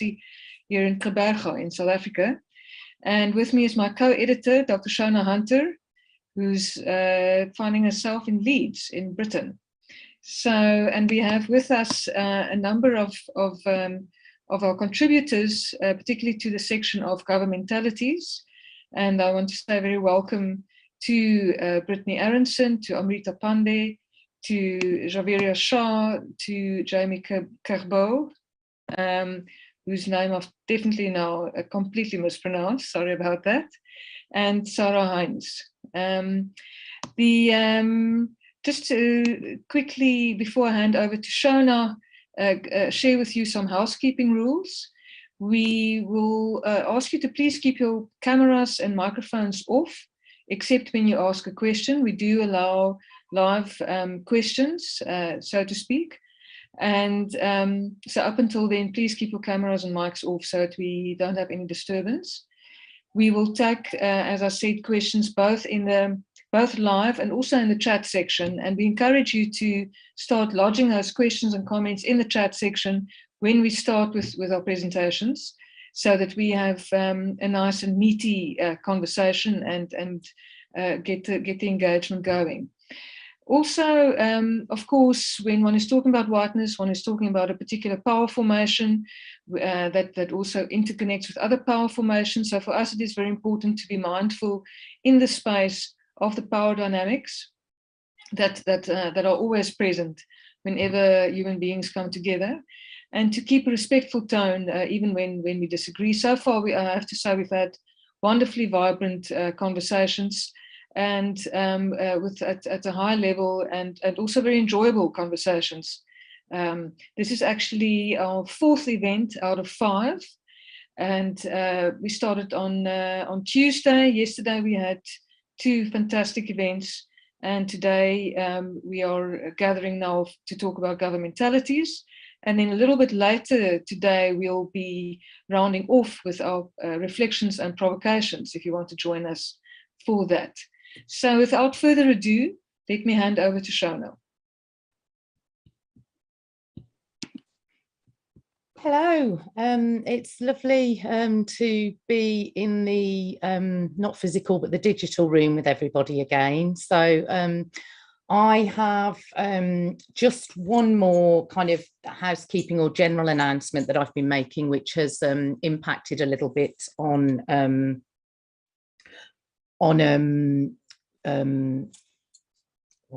democracy here in Kherbaoui in South Africa. And with me is my co-editor, Dr. Shona Hunter, who's finding herself in Leeds in Britain. So, and we have with us a number of our contributors, particularly to the section of governmentalities. And I want to say very welcome to Brittany Aronson, to Amrita Pande, to Javeria Shah, to Jamie Kherbaoui, whose name I've definitely now completely mispronounced, sorry about that, and Sarah Heinz. Just to quickly, before I hand over to Shona, share with you some housekeeping rules. We will ask you to please keep your cameras and microphones off, except when you ask a question. We do allow live questions, so to speak. And so up until then, please keep your cameras and mics off so that we don't have any disturbance. We will take, as I said, questions both live and also in the chat section. And we encourage you to start lodging those questions and comments in the chat section when we start with our presentations, so that we have a nice and meaty conversation and get the engagement going. Also, of course, when one is talking about whiteness, one is talking about a particular power formation that also interconnects with other power formations. So for us, it is very important to be mindful in the space of the power dynamics that are always present whenever human beings come together, and to keep a respectful tone even when we disagree. So far, I have to say we've had wonderfully vibrant conversations, and at a high level, and also very enjoyable conversations. This is actually our 4th event out of 5, and we started on Tuesday. Yesterday we had 2 fantastic events, and today we are gathering now to talk about governmentalities. And then a little bit later today, we'll be rounding off with our reflections and provocations, if you want to join us for that. So without further ado, let me hand over to Shona. Hello, it's lovely to be in the not physical but the digital room with everybody again. So I have just one more kind of housekeeping or general announcement that I've been making, which has impacted a little bit on what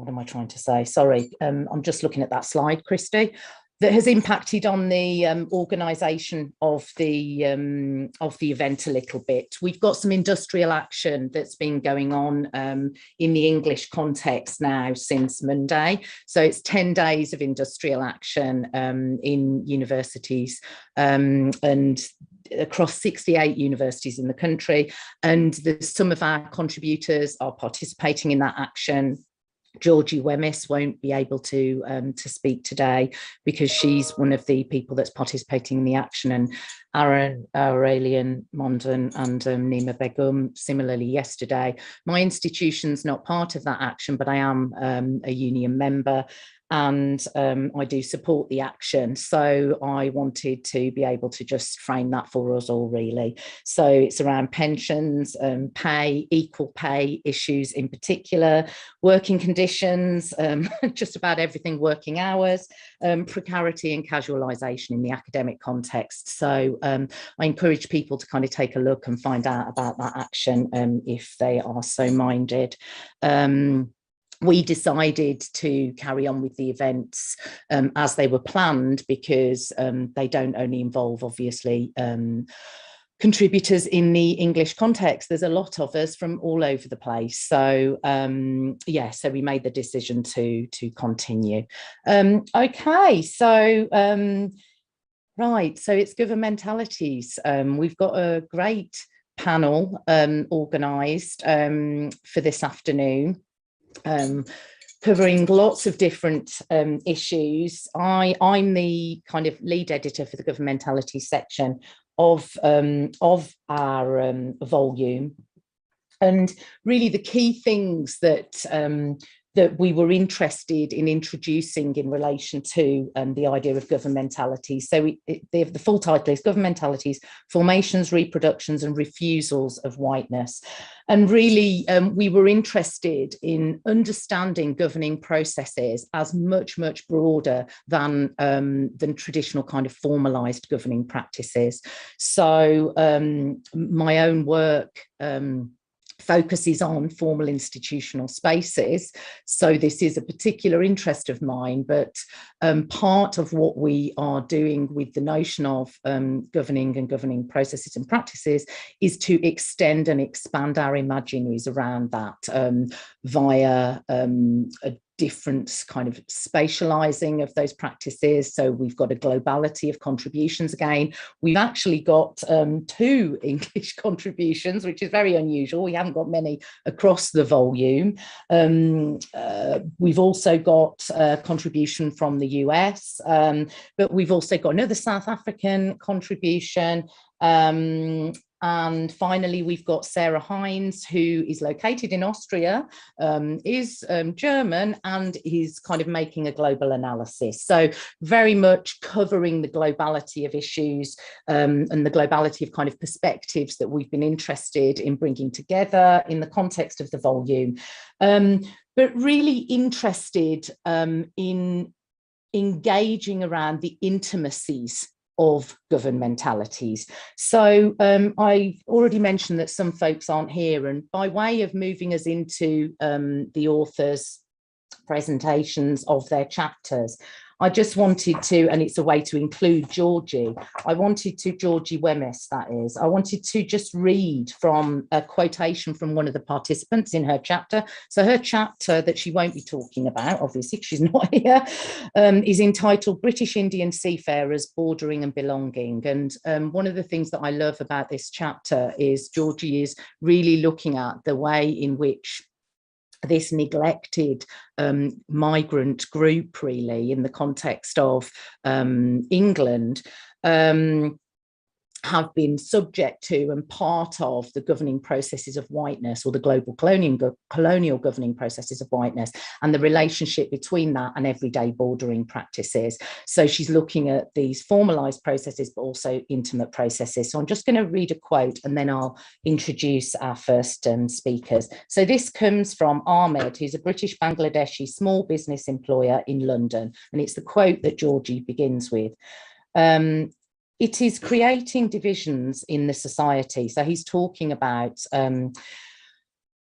am I trying to say? Sorry, I'm just looking at that slide, Christy. That has impacted on the organisation of the event a little bit. We've got some industrial action that's been going on in the English context now since Monday. So it's 10 days of industrial action in universities and across 68 universities in the country. And some of our contributors are participating in that action. Georgie Wemyss won't be able to speak today because she's one of the people that's participating in the action, and Aurelian Mondon and Nima Begum similarly yesterday. My institution's not part of that action, but I am a union member, and I do support the action. So I wanted to be able to just frame that for us all, really. So it's around pensions, pay, equal pay issues in particular, working conditions, just about everything, working hours, precarity and casualisation in the academic context. So I encourage people to kind of take a look and find out about that action if they are so minded. We decided to carry on with the events as they were planned because they don't only involve, obviously, contributors in the English context. There's a lot of us from all over the place. So, yeah, so we made the decision to continue. Okay, so, right, so it's governmentalities. We've got a great panel organised for this afternoon. Covering lots of different issues. I'm the kind of lead editor for the governmentality section of our volume, and really the key things that that we were interested in introducing in relation to the idea of governmentality. So the full title is Governmentalities, Formations, Reproductions and Refusals of Whiteness. And really, we were interested in understanding governing processes as much, much broader than traditional kind of formalized governing practices. So my own work focuses on formal institutional spaces. So this is a particular interest of mine, but part of what we are doing with the notion of governing processes and practices is to extend and expand our imaginaries around that via a different kind of spatializing of those practices. So we've got a globality of contributions again. We've actually got 2 English contributions, which is very unusual. We haven't got many across the volume. We've also got a contribution from the US, but we've also got another South African contribution. And finally, we've got Sarah Heinz, who is located in Austria, is German, and is kind of making a global analysis. So very much covering the globality of issues and the globality of kind of perspectives that we've been interested in bringing together in the context of the volume. But really interested in engaging around the intimacies of governmentalities. So I've already mentioned that some folks aren't here, and by way of moving us into the authors' presentations of their chapters, I just wanted to, and it's a way to include Georgie, Georgie Wemyss, that is, I wanted to just read from a quotation from one of the participants in her chapter. So her chapter that she won't be talking about, obviously, she's not here, is entitled British Indian Seafarers, Bordering and Belonging. And one of the things that I love about this chapter is Georgie is really looking at the way in which this neglected migrant group, really, in the context of England, have been subject to and part of the governing processes of whiteness, or the global colonial governing processes of whiteness, and the relationship between that and everyday bordering practices. So she's looking at these formalized processes, but also intimate processes. So I'm just going to read a quote and then I'll introduce our first speakers. So this comes from Ahmed, who's a British Bangladeshi small business employer in London. And it's the quote that Georgie begins with. It is creating divisions in the society. So he's talking about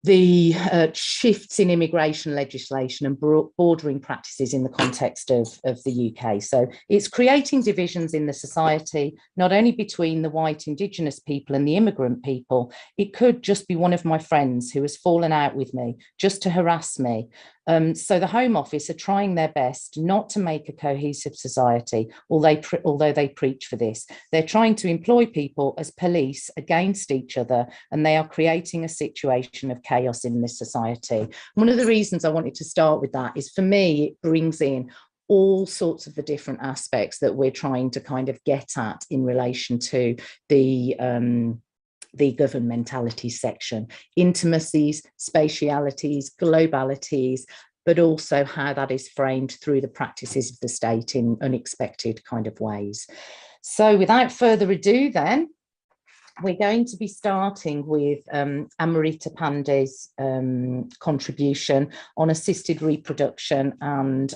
the shifts in immigration legislation and bordering practices in the context of the UK. So it's creating divisions in the society, not only between the white Indigenous people and the immigrant people. It could just be one of my friends who has fallen out with me just to harass me. So the Home Office are trying their best not to make a cohesive society, although they preach for this. They're trying to employ people as police against each other, and they are creating a situation of chaos in this society. One of the reasons I wanted to start with that is, for me, it brings in all sorts of the different aspects that we're trying to kind of get at in relation to the governmentality section: intimacies, spatialities, globalities, but also how that is framed through the practices of the state in unexpected kind of ways. So without further ado, then, we're going to be starting with Amrita Pande's contribution on assisted reproduction and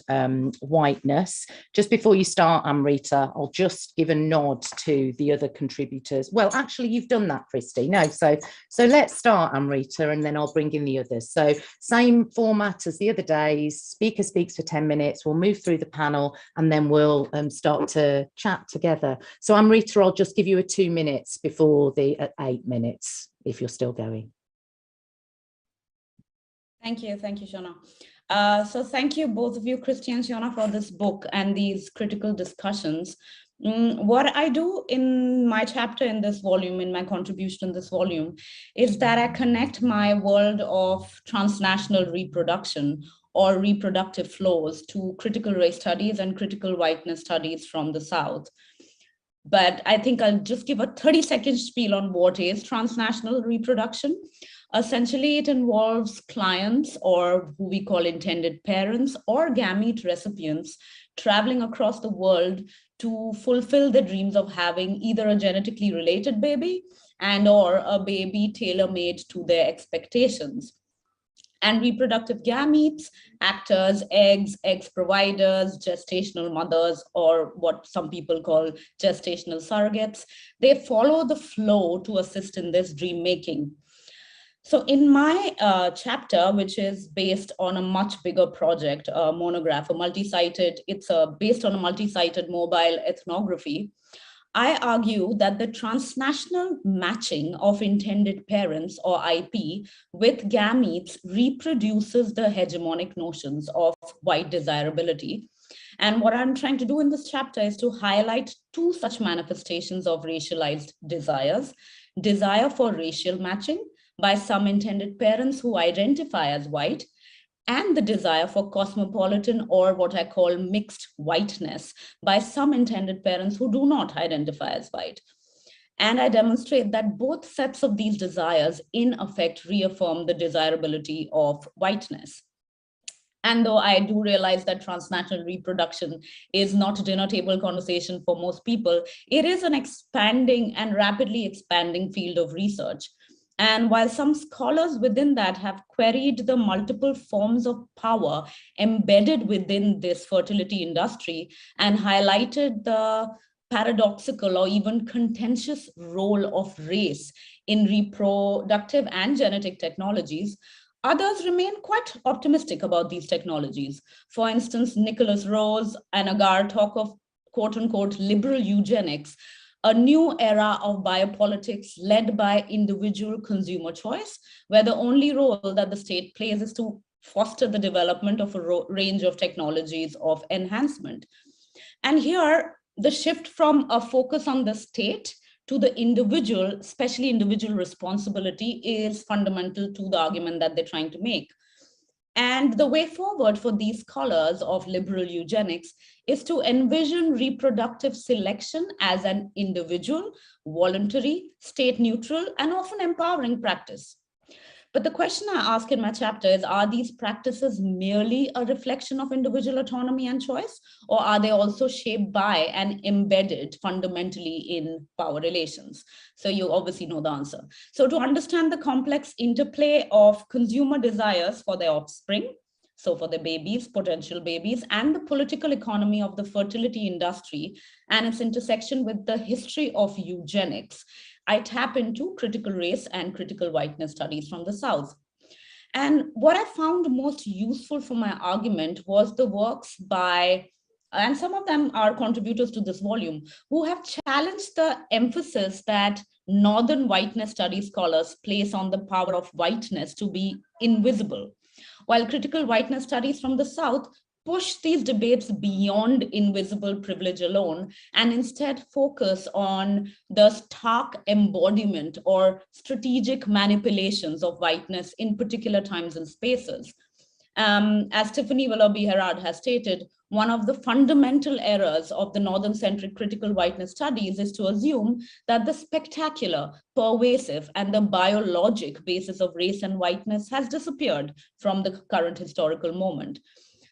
whiteness. Just before you start, Amrita, I'll just give a nod to the other contributors. Well, actually, you've done that, Christi. No, so let's start, Amrita, and then I'll bring in the others. So same format as the other days. Speaker speaks for 10 minutes. We'll move through the panel, and then we'll start to chat together. So Amrita, I'll just give you a 2 minutes before at 8 minutes, if you're still going. Thank you, Shona. So thank you, both of you, Christi and Shona, for this book and these critical discussions. What I do in my chapter in this volume, in my contribution in this volume, is that I connect my world of transnational reproduction or reproductive flows to critical race studies and critical whiteness studies from the South. but I think I'll just give a 30-second spiel on what is transnational reproduction. Essentially, it involves clients, or who we call intended parents, or gamete recipients traveling across the world to fulfill the dreams of having either a genetically related baby and or a baby tailor-made to their expectations. And reproductive gametes act as eggs providers, gestational mothers, or what some people call gestational surrogates. They follow the flow to assist in this dream making. So in my chapter, which is based on a much bigger project, a monograph, it's based on a multi-sited mobile ethnography, I argue that the transnational matching of intended parents, or IP, with gametes reproduces the hegemonic notions of white desirability. And what I'm trying to do in this chapter is to highlight two such manifestations of racialized desires: desire for racial matching by some intended parents who identify as white, and the desire for cosmopolitan, or what I call mixed whiteness, by some intended parents who do not identify as white. And I demonstrate that both sets of these desires in effect reaffirm the desirability of whiteness. And though I do realize that transnational reproduction is not a dinner table conversation for most people, it is an expanding and rapidly expanding field of research. And while some scholars within that have queried the multiple forms of power embedded within this fertility industry and highlighted the paradoxical or even contentious role of race in reproductive and genetic technologies, others remain quite optimistic about these technologies. For instance, Nicholas Rose and Agar talk of quote unquote liberal eugenics, a new era of biopolitics led by individual consumer choice, where the only role that the state plays is to foster the development of a range of technologies of enhancement. And here, the shift from a focus on the state to the individual, especially individual responsibility, is fundamental to the argument that they're trying to make. And the way forward for these scholars of liberal eugenics is to envision reproductive selection as an individual, voluntary, state neutral, and often empowering practice. But the question I ask in my chapter is, are these practices merely a reflection of individual autonomy and choice, or are they also shaped by and embedded fundamentally in power relations? So you obviously know the answer. So to understand the complex interplay of consumer desires for their offspring, so for the babies, potential babies, and the political economy of the fertility industry and its intersection with the history of eugenics, I tap into critical race and critical whiteness studies from the South. And what I found most useful for my argument was the works by, and some of them are contributors to this volume, who have challenged the emphasis that Northern whiteness studies scholars place on the power of whiteness to be invisible, while critical whiteness studies from the South push these debates beyond invisible privilege alone and instead focus on the stark embodiment or strategic manipulations of whiteness in particular times and spaces. As Tiffany Willoughby-Herrard has stated, one of the fundamental errors of the Northern-centric critical whiteness studies is to assume that the spectacular, pervasive, and the biologic basis of race and whiteness has disappeared from the current historical moment.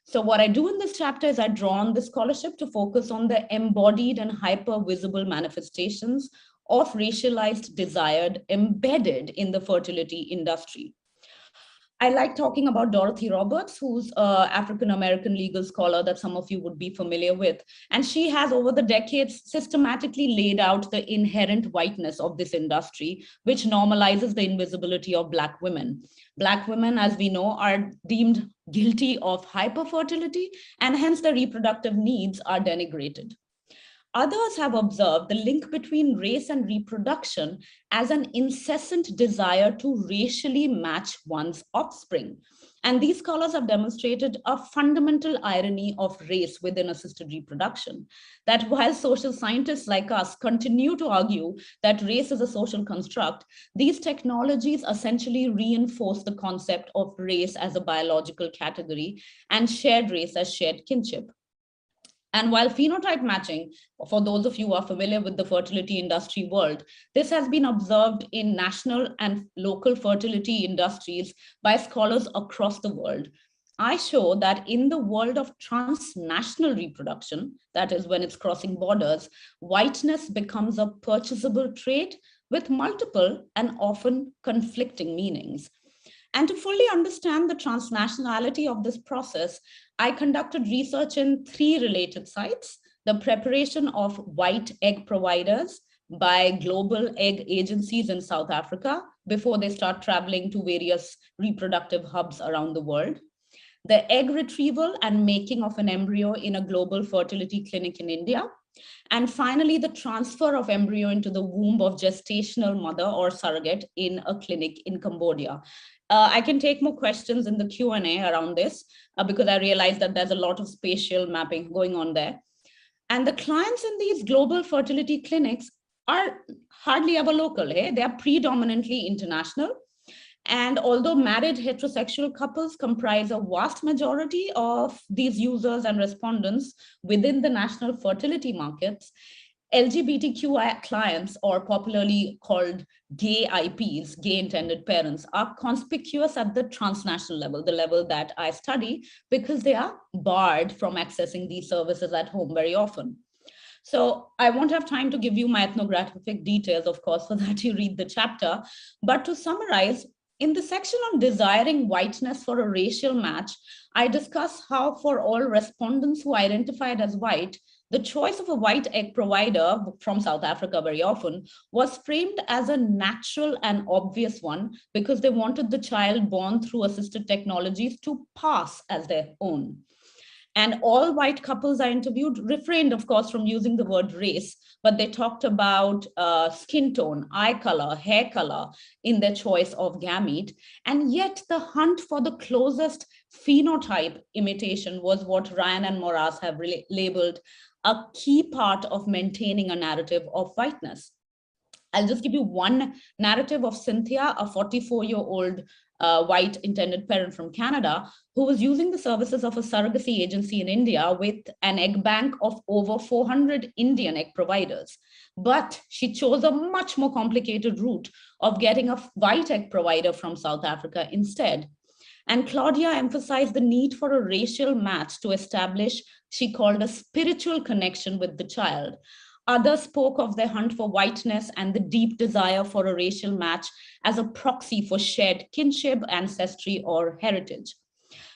So what I do in this chapter is I draw on the scholarship to focus on the embodied and hyper-visible manifestations of racialized desire embedded in the fertility industry. I like talking about Dorothy Roberts, who's an African-American legal scholar that some of you would be familiar with. And she has, over the decades, systematically laid out the inherent whiteness of this industry, which normalizes the invisibility of Black women. Black women, as we know, are deemed guilty of hyperfertility, and hence their reproductive needs are denigrated. Others have observed the link between race and reproduction as an incessant desire to racially match one's offspring. And these scholars have demonstrated a fundamental irony of race within assisted reproduction, that while social scientists like us continue to argue that race is a social construct, these technologies essentially reinforce the concept of race as a biological category and shared race as shared kinship. And while phenotype matching, for those of you who are familiar with the fertility industry world, this has been observed in national and local fertility industries by scholars across the world. I show that in the world of transnational reproduction, that is when it's crossing borders, whiteness becomes a purchasable trait with multiple and often conflicting meanings. And to fully understand the transnationality of this process, I conducted research in 3 related sites: the preparation of white egg providers by global egg agencies in South Africa before they start traveling to various reproductive hubs around the world, the egg retrieval and making of an embryo in a global fertility clinic in India, and finally, the transfer of embryo into the womb of gestational mother or surrogate in a clinic in Cambodia. I can take more questions in the Q&A around this because I realize that there's a lot of spatial mapping going on there. And the clients in these global fertility clinics are hardly ever local. Eh? They are predominantly international. And although married heterosexual couples comprise a vast majority of these users and respondents within the national fertility markets, LGBTQI clients, or popularly called gay IPs, gay intended parents, are conspicuous at the transnational level, the level that I study, because they are barred from accessing these services at home very often. So I won't have time to give you my ethnographic details, of course, for that you read the chapter. But to summarize, in the section on desiring whiteness for a racial match, I discuss how for all respondents who identified as white, the choice of a white egg provider from South Africa very often was framed as a natural and obvious one because they wanted the child born through assisted technologies to pass as their own. And all white couples I interviewed refrained, of course, from using the word race, but they talked about skin tone, eye color, hair color in their choice of gamete. And yet the hunt for the closest phenotype imitation was what Ryan and Moraz have labeled a key part of maintaining a narrative of whiteness. I'll just give you one narrative of Cynthia, a 44-year-old white intended parent from Canada, who was using the services of a surrogacy agency in India with an egg bank of over 400 Indian egg providers. But she chose a much more complicated route of getting a white egg provider from South Africa instead. And Claudia emphasized the need for a racial match to establish, she called, a spiritual connection with the child. Others spoke of their hunt for whiteness and the deep desire for a racial match as a proxy for shared kinship, ancestry, or heritage.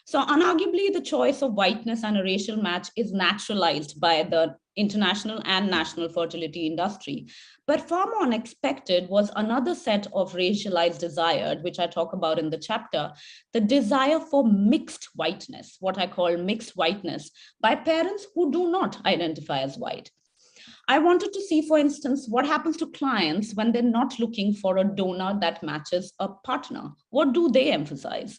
So unarguably, the choice of whiteness and a racial match is naturalized by the international and national fertility industry. But far more unexpected was another set of racialized desire, which I talk about in the chapter, the desire for mixed whiteness, what I call mixed whiteness, by parents who do not identify as white. I wanted to see, for instance, what happens to clients when they're not looking for a donor that matches a partner. What do they emphasize?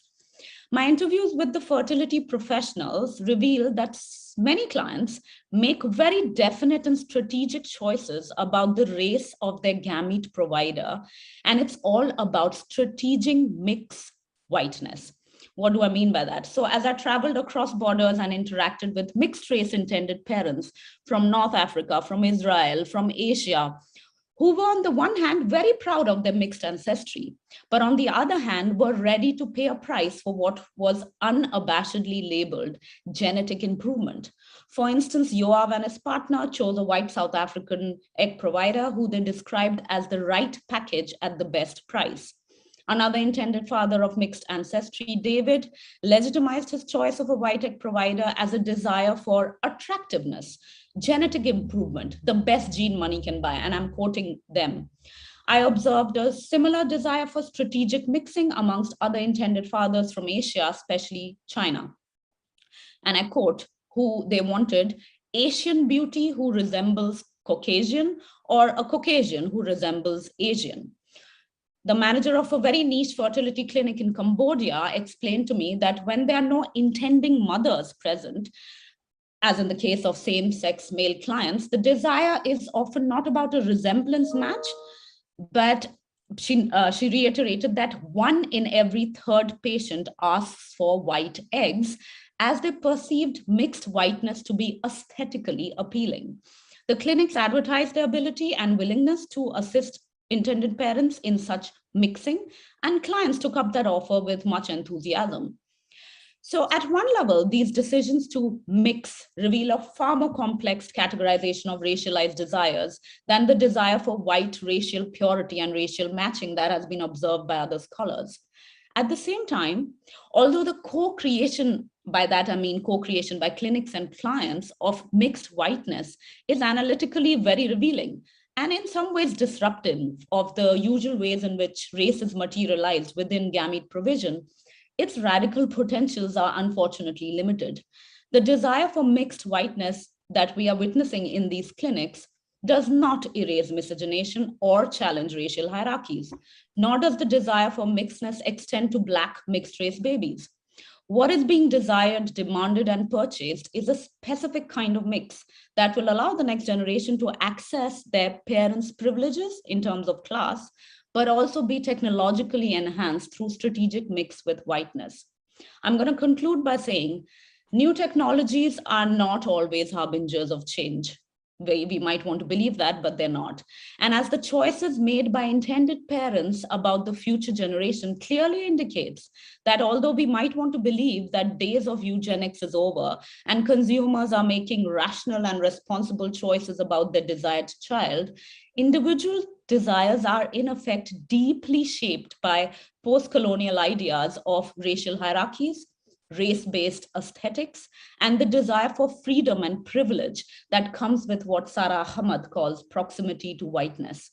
My interviews with the fertility professionals reveal that many clients make very definite and strategic choices about the race of their gamete provider, and it's all about strategic mixed whiteness. What do I mean by that? So as I traveled across borders and interacted with mixed race intended parents from North Africa, from Israel, from Asia, who were on the one hand very proud of their mixed ancestry, but on the other hand were ready to pay a price for what was unabashedly labeled genetic improvement. For instance, Yoav and his partner chose a white South African egg provider who they described as the right package at the best price. Another intended father of mixed ancestry, David, legitimized his choice of a white egg provider as a desire for attractiveness, genetic improvement, the best gene money can buy, and I'm quoting them. I observed a similar desire for strategic mixing amongst other intended fathers from Asia, especially China. And I quote, who they wanted, Asian beauty who resembles Caucasian, or a Caucasian who resembles Asian. The manager of a very niche fertility clinic in Cambodia explained to me that when there are no intending mothers present, as in the case of same-sex male clients, the desire is often not about a resemblance match, but she reiterated that 1 in every 3rd patient asks for white eggs, as they perceived mixed whiteness to be aesthetically appealing. The clinics advertised their ability and willingness to assist intended parents in such mixing, and clients took up that offer with much enthusiasm. So at one level, these decisions to mix reveal a far more complex categorization of racialized desires than the desire for white racial purity and racial matching that has been observed by other scholars. At the same time, although the co-creation, by that I mean co-creation by clinics and clients, of mixed whiteness is analytically very revealing and in some ways disruptive of the usual ways in which race is materialized within gamete provision, its radical potentials are unfortunately limited. The desire for mixed whiteness that we are witnessing in these clinics does not erase miscegenation or challenge racial hierarchies, nor does the desire for mixedness extend to Black mixed race babies. What is being desired, demanded, and purchased is a specific kind of mix that will allow the next generation to access their parents' privileges in terms of class, but also be technologically enhanced through strategic mix with whiteness. I'm going to conclude by saying new technologies are not always harbingers of change. We might want to believe that, but they're not. And as the choices made by intended parents about the future generation clearly indicates that although we might want to believe that days of eugenics is over and consumers are making rational and responsible choices about their desired child, individual desires are in effect deeply shaped by post-colonial ideas of racial hierarchies, race-based aesthetics, and the desire for freedom and privilege that comes with what Sara Ahmed calls proximity to whiteness.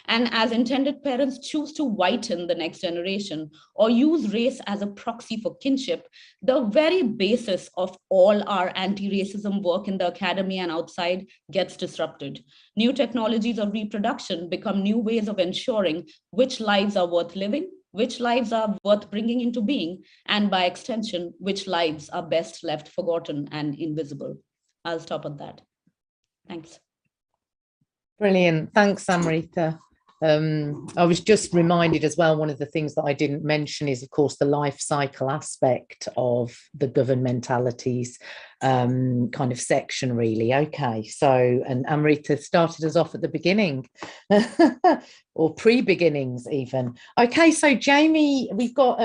And as intended parents choose to whiten the next generation or use race as a proxy for kinship, the very basis of all our anti-racism work in the academy and outside gets disrupted. New technologies of reproduction become new ways of ensuring which lives are worth living, which lives are worth bringing into being, and by extension, which lives are best left forgotten and invisible. I'll stop at that. Thanks. Brilliant. Thanks, Amrita. I was just reminded as well, one of the things that I didn't mention is, of course, the life cycle aspect of the governmentalities kind of section, really. Okay, so, and Amrita started us off at the beginning, or pre-beginnings even. Okay, so Jamie, we've got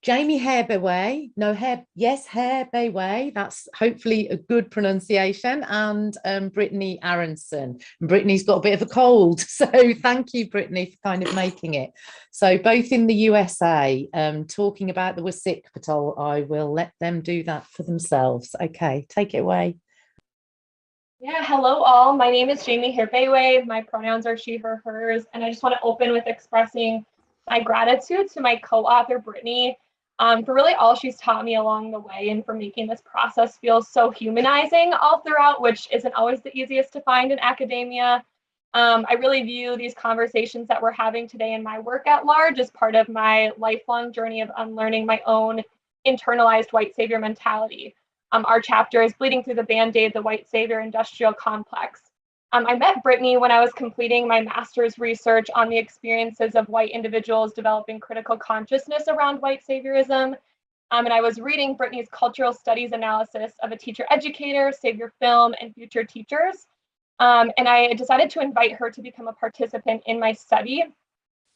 Jamie Kherbaoui, Kherbaoui, that's hopefully a good pronunciation, and Brittany Aronson. And Brittany's got a bit of a cold, so thank you, Brittany, for kind of making it. So both in the USA, talking about the Wasik Patrol, I will let them do that for themselves. Okay, take it away. Yeah, hello all. My name is Jamie Kherbaoui. My pronouns are she, her, hers, and I just want to open with expressing my gratitude to my co-author, Brittany, for really all she's taught me along the way and for making this process feel so humanizing all throughout, which isn't always the easiest to find in academia. I really view these conversations that we're having today in my work at large as part of my lifelong journey of unlearning my own internalized white savior mentality. Our chapter is Bleeding Through the Band-Aid, the White Savior Industrial Complex. I met Brittany when I was completing my master's research on the experiences of white individuals developing critical consciousness around white saviorism. And I was reading Brittany's cultural studies analysis of a teacher educator, savior film, and future teachers. And I decided to invite her to become a participant in my study.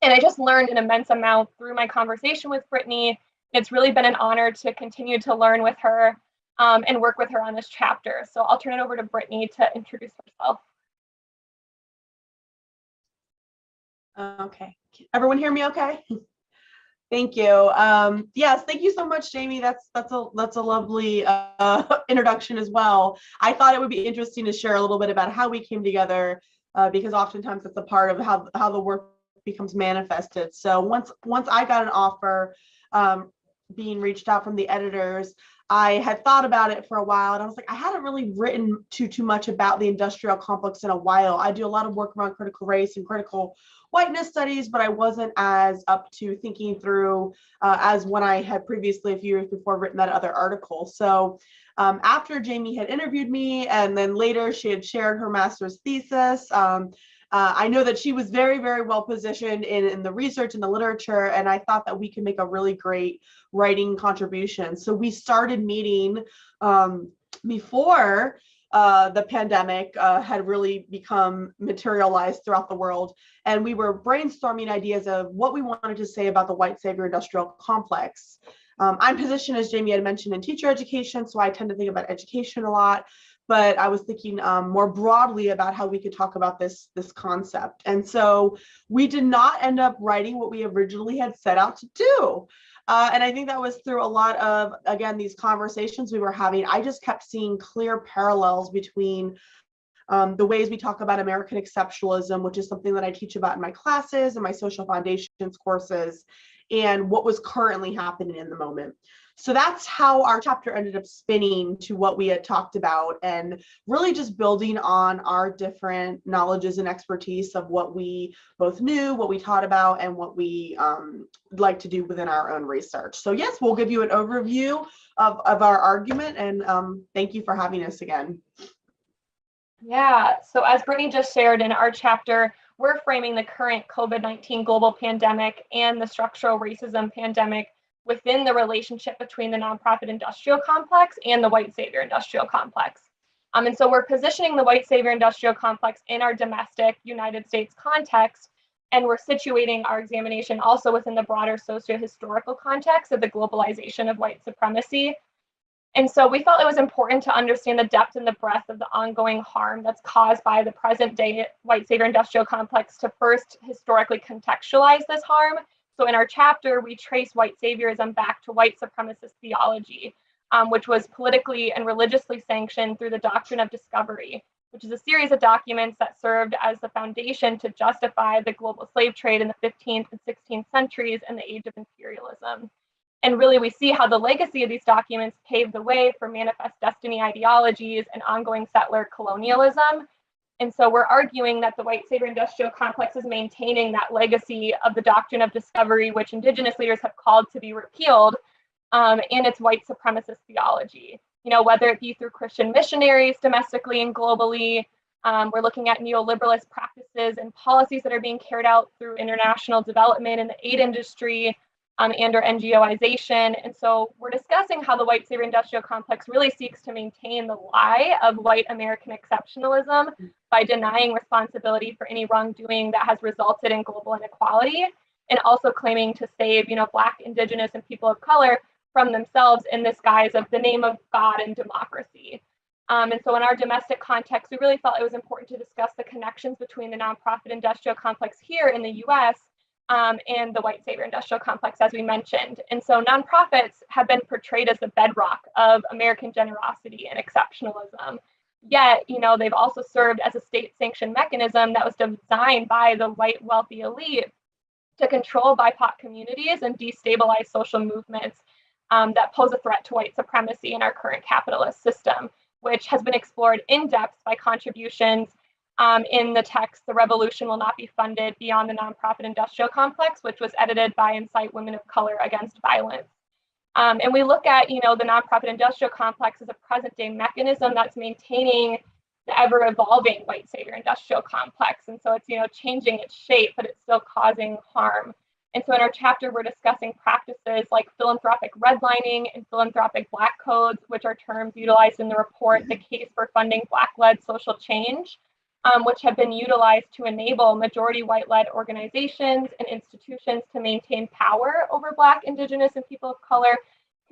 And I just learned an immense amount through my conversation with Brittany. It's really been an honor to continue to learn with her and work with her on this chapter. So I'll turn it over to Brittany to introduce herself. Okay, everyone hear me okay? Thank you. Yes, thank you so much, Jamie. That's a lovely introduction as well. I thought it would be interesting to share a little bit about how we came together, because oftentimes it's a part of how the work becomes manifested. So once I got an offer being reached out from the editors, I had thought about it for a while, and I was like, I hadn't really written too much about the industrial complex in a while. I do a lot of work around critical race and critical whiteness studies, but I wasn't as up to thinking through as when I had previously, a few years before, written that other article. So after Jamie had interviewed me, and then later she had shared her master's thesis, I know that she was very, very well positioned in the research and the literature, and I thought that we could make a really great writing contribution. So we started meeting before the pandemic had really become materialized throughout the world. And we were brainstorming ideas of what we wanted to say about the white savior industrial complex. I'm positioned, as Jamie had mentioned, in teacher education, so I tend to think about education a lot. But I was thinking more broadly about how we could talk about this concept. And so we did not end up writing what we originally had set out to do. And I think that was through a lot of, again, these conversations we were having. I just kept seeing clear parallels between the ways we talk about American exceptionalism, which is something that I teach about in my classes and my social foundations courses, and what was currently happening in the moment. So that's how our chapter ended up spinning to what we had talked about, and really just building on our different knowledges and expertise of what we both knew, what we taught about, and what we like to do within our own research. So yes, we'll give you an overview of our argument, and thank you for having us again. Yeah, so as Brittany just shared, in our chapter, we're framing the current COVID-19 global pandemic and the structural racism pandemic within the relationship between the nonprofit industrial complex and the white savior industrial complex. And so we're positioning the white savior industrial complex in our domestic United States context, and we're situating our examination also within the broader socio-historical context of the globalization of white supremacy. And so we felt it was important to understand the depth and the breadth of the ongoing harm that's caused by the present day white savior industrial complex to first historically contextualize this harm. So in our chapter, we trace white saviorism back to white supremacist theology, which was politically and religiously sanctioned through the doctrine of discovery, which is a series of documents that served as the foundation to justify the global slave trade in the 15th and 16th centuries and the age of imperialism. And really, we see how the legacy of these documents paved the way for manifest destiny ideologies and ongoing settler colonialism. And so we're arguing that the white savior industrial complex is maintaining that legacy of the doctrine of discovery, which indigenous leaders have called to be repealed, and its white supremacist theology. You know, whether it be through Christian missionaries domestically and globally, we're looking at neoliberalist practices and policies that are being carried out through international development in the aid industry, and or NGOization. And so we're discussing how the white savior industrial complex really seeks to maintain the lie of white American exceptionalism by denying responsibility for any wrongdoing that has resulted in global inequality, and also claiming to save, you know, Black, Indigenous, and people of color from themselves in this guise of the name of God and democracy. And so in our domestic context, we really felt it was important to discuss the connections between the nonprofit industrial complex here in the US and the white savior industrial complex, as we mentioned. And so nonprofits have been portrayed as the bedrock of American generosity and exceptionalism. Yet, you know, they've also served as a state-sanctioned mechanism that was designed by the white wealthy elite to control BIPOC communities and destabilize social movements that pose a threat to white supremacy in our current capitalist system, which has been explored in depth by contributions in the text, The Revolution Will Not Be Funded Beyond the Nonprofit Industrial Complex, which was edited by Incite Women of Color Against Violence. And we look at, you know, the nonprofit industrial complex as a present day mechanism that's maintaining the ever evolving white savior industrial complex. And so it's, you know, changing its shape, but it's still causing harm. And so in our chapter, we're discussing practices like philanthropic redlining and philanthropic Black codes, which are terms utilized in the report, The Case for Funding Black-Led Social Change, which have been utilized to enable majority white-led organizations and institutions to maintain power over Black, Indigenous, and people of color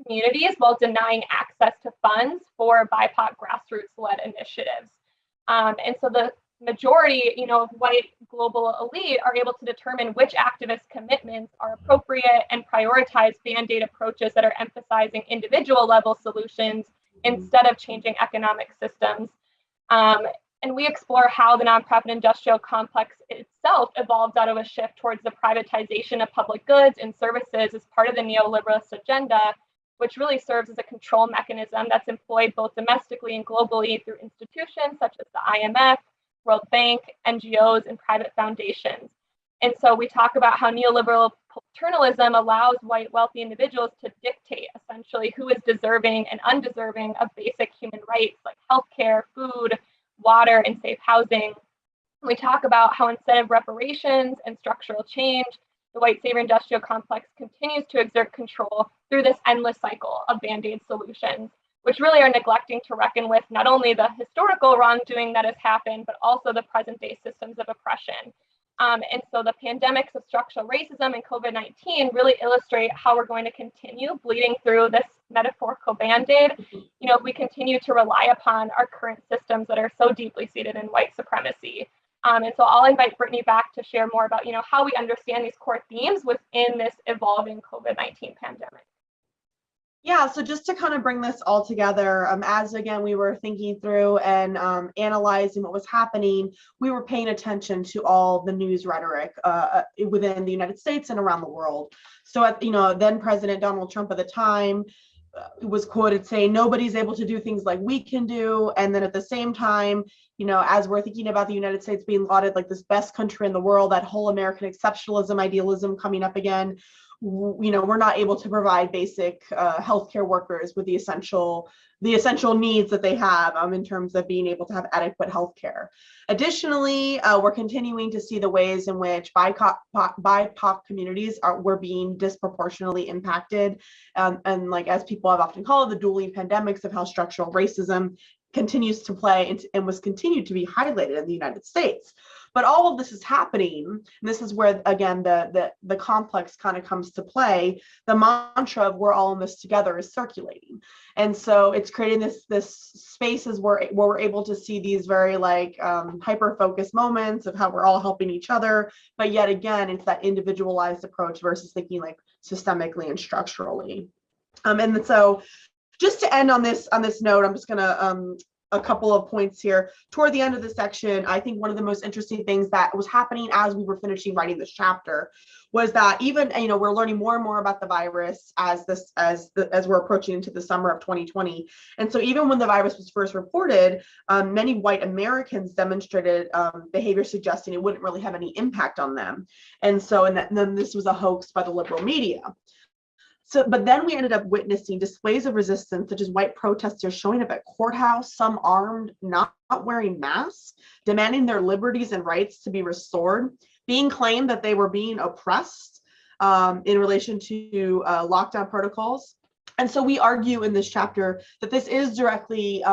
communities while denying access to funds for BIPOC grassroots-led initiatives. And so the majority, you know, of white global elite are able to determine which activist commitments are appropriate and prioritize band-aid approaches that are emphasizing individual level solutions instead of changing economic systems. And we explore how the nonprofit industrial complex itself evolved out of a shift towards the privatization of public goods and services as part of the neoliberalist agenda, which really serves as a control mechanism that's employed both domestically and globally through institutions such as the IMF, World Bank, NGOs, and private foundations. And so we talk about how neoliberal paternalism allows white wealthy individuals to dictate essentially who is deserving and undeserving of basic human rights like healthcare, food, water, and safe housing. We talk about how instead of reparations and structural change, the white savior industrial complex continues to exert control through this endless cycle of band-aid solutions, which really are neglecting to reckon with not only the historical wrongdoing that has happened, but also the present-day systems of oppression. And so the pandemics of structural racism and COVID-19 really illustrate how we're going to continue bleeding through this metaphorical band-aid, if we continue to rely upon our current systems that are so deeply seated in white supremacy. And so I'll invite Brittany back to share more about, how we understand these core themes within this evolving COVID-19 pandemic. Yeah, so just to kind of bring this all together, as again, we were thinking through and analyzing what was happening, we were paying attention to all the news rhetoric within the United States and around the world. So, then President Donald Trump at the time was quoted saying, nobody's able to do things like we can do. And then at the same time, as we're thinking about the United States being lauded like this best country in the world, that whole American exceptionalism, idealism coming up again, we're not able to provide basic healthcare workers with the essential needs that they have in terms of being able to have adequate healthcare. Additionally, we're continuing to see the ways in which BIPOC communities were being disproportionately impacted, and like as people have often called it, the dueling pandemics of how structural racism continues to play and was continued to be highlighted in the United States. But all of this is happening, and this is where, again, the complex kind of comes to play. The mantra of we're all in this together is circulating. And so it's creating this spaces where we're able to see these very hyper-focused moments of how we're all helping each other. But yet again, it's that individualized approach versus thinking like systemically and structurally. And so just to end on this note, I'm just gonna a couple of points here. Toward the end of the section, I think one of the most interesting things that was happening as we were finishing writing this chapter was that even, we're learning more and more about the virus as we're approaching into the summer of 2020. And so even when the virus was first reported, many white Americans demonstrated behavior suggesting it wouldn't really have any impact on them. And so, and then this was a hoax by the liberal media. So, but then we ended up witnessing displays of resistance, such as white protesters showing up at courthouse, some armed, not wearing masks, demanding their liberties and rights to be restored, being claimed that they were being oppressed in relation to lockdown protocols. And so we argue in this chapter that this is directly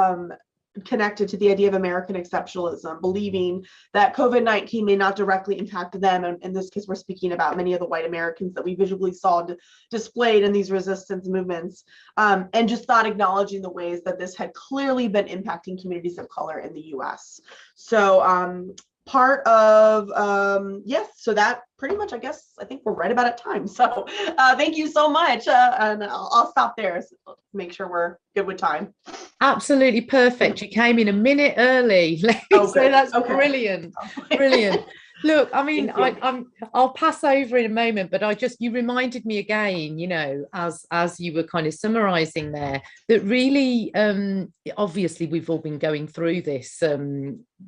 connected to the idea of American exceptionalism, believing that COVID-19 may not directly impact them. And in this case, we're speaking about many of the white Americans that we visually saw displayed in these resistance movements, and just not acknowledging the ways that this had clearly been impacting communities of color in the US. So part of, yes, so that pretty much, I think we're right about at time. So thank you so much. And I'll stop there, so make sure we're good with time. Absolutely perfect. You came in a minute early. Oh, so good. that's Okay. Brilliant. Brilliant. Look, I mean, I'll pass over in a moment, but you reminded me again, as you were kind of summarizing there, that really, obviously we've all been going through this,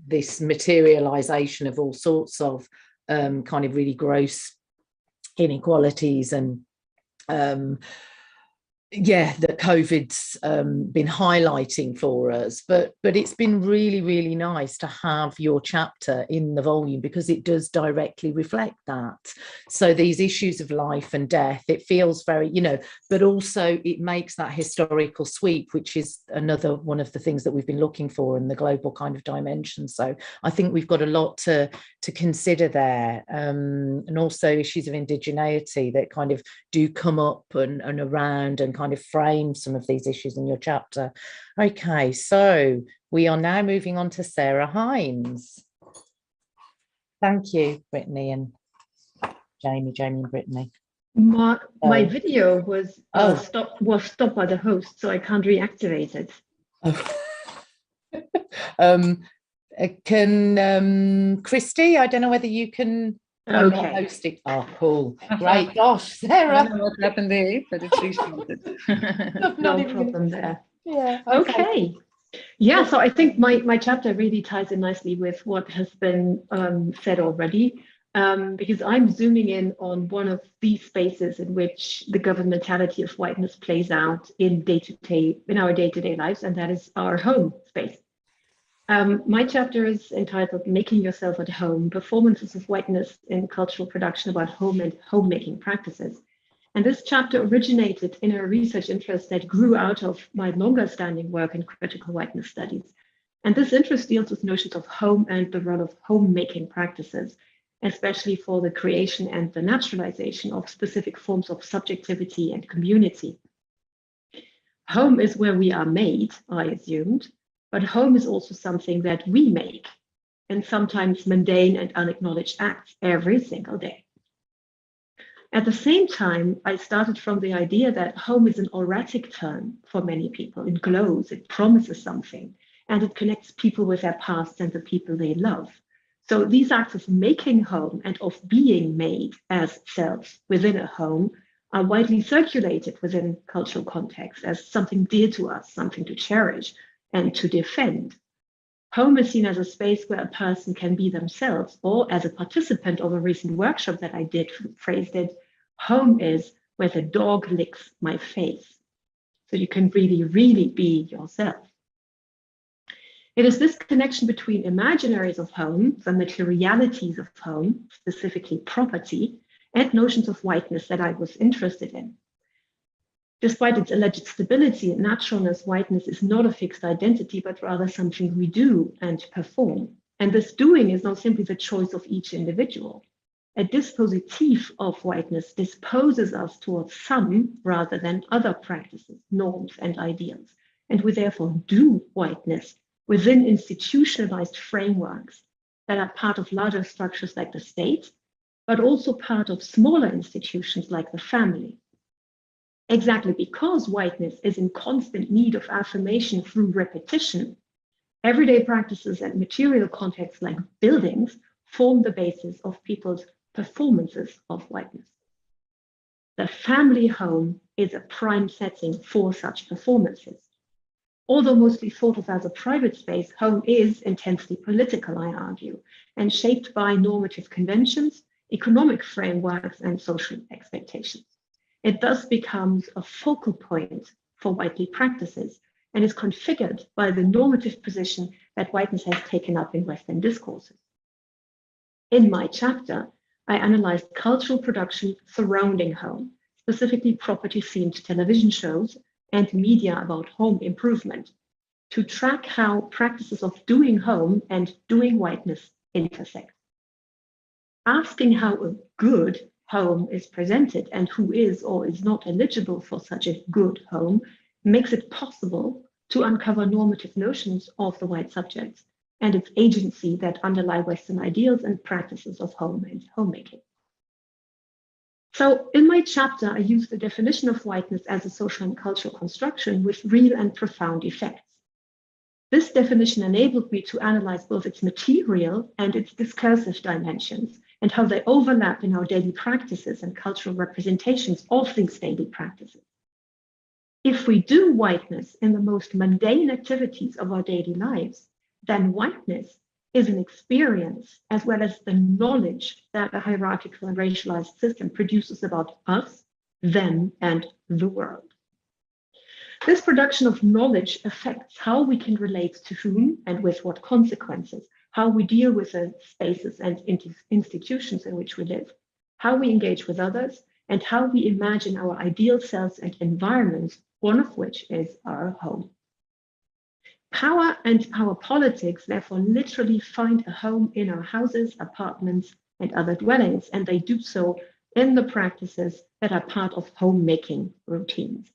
this materialization of all sorts of kind of really gross inequalities and that COVID's been highlighting for us, but it's been really, really nice to have your chapter in the volume because it does directly reflect that. So these issues of life and death, it feels very, but also it makes that historical sweep, which is another one of the things that we've been looking for in the global kind of dimension. So I think we've got a lot to consider there, and also issues of indigeneity that kind of do come up and around and kind of frame some of these issues in your chapter. Okay, so we are now moving on to Sarah Heinz. Thank you, Brittany and Jamie and Brittany. My video was stopped by the host, so I can't reactivate it. Can Christi, I don't know whether you can. Okay. Hosting. Oh, cool. Great. Gosh, Sarah. I don't know what happened there, but it's restarted. No problem there. Yeah. Okay. Yeah, so I think my chapter really ties in nicely with what has been said already, because I'm zooming in on one of these spaces in which the governmentality of whiteness plays out in our day-to-day lives, and that is our home space. My chapter is entitled Making Yourself at Home, Performances of Whiteness in Cultural Production about Home and Homemaking Practices. And this chapter originated in a research interest that grew out of my longer standing work in critical whiteness studies. And this interest deals with notions of home and the role of homemaking practices, especially for the creation and the naturalization of specific forms of subjectivity and community. Home is where we are made, I assumed, but home is also something that we make, and sometimes mundane and unacknowledged acts every single day. At the same time, I started from the idea that home is an auratic term for many people. It glows, it promises something, and it connects people with their past and the people they love. So these acts of making home and of being made as selves within a home are widely circulated within cultural contexts as something dear to us, something to cherish and to defend. Home is seen as a space where a person can be themselves, or as a participant of a recent workshop that I did phrased it, home is where the dog licks my face. So you can really, really be yourself. It is this connection between imaginaries of home, the materialities of home, specifically property, and notions of whiteness that I was interested in. Despite its alleged stability and naturalness, whiteness is not a fixed identity, but rather something we do and perform. And this doing is not simply the choice of each individual. A dispositif of whiteness disposes us towards some rather than other practices, norms, and ideals. And we therefore do whiteness within institutionalized frameworks that are part of larger structures like the state, but also part of smaller institutions like the family. Exactly because whiteness is in constant need of affirmation through repetition, everyday practices and material contexts like buildings form the basis of people's performances of whiteness. The family home is a prime setting for such performances. Although mostly thought of as a private space, home is intensely political, I argue, and shaped by normative conventions, economic frameworks, and social expectations. It thus becomes a focal point for whitely practices and is configured by the normative position that whiteness has taken up in Western discourses. In my chapter, I analyzed cultural production surrounding home, specifically property-themed television shows and media about home improvement, to track how practices of doing home and doing whiteness intersect. Asking how a good home is presented and who is or is not eligible for such a good home makes it possible to uncover normative notions of the white subjects and its agency that underlie Western ideals and practices of home and homemaking. So in my chapter, I use the definition of whiteness as a social and cultural construction with real and profound effects. This definition enabled me to analyze both its material and its discursive dimensions and how they overlap in our daily practices and cultural representations of these daily practices. If we do whiteness in the most mundane activities of our daily lives, then whiteness is an experience as well as the knowledge that a hierarchical and racialized system produces about us, them, and the world. This production of knowledge affects how we can relate to whom and with what consequences, how we deal with the spaces and institutions in which we live, how we engage with others, and how we imagine our ideal selves and environments, one of which is our home. Power and power politics, therefore, literally find a home in our houses, apartments, and other dwellings, and they do so in the practices that are part of homemaking routines.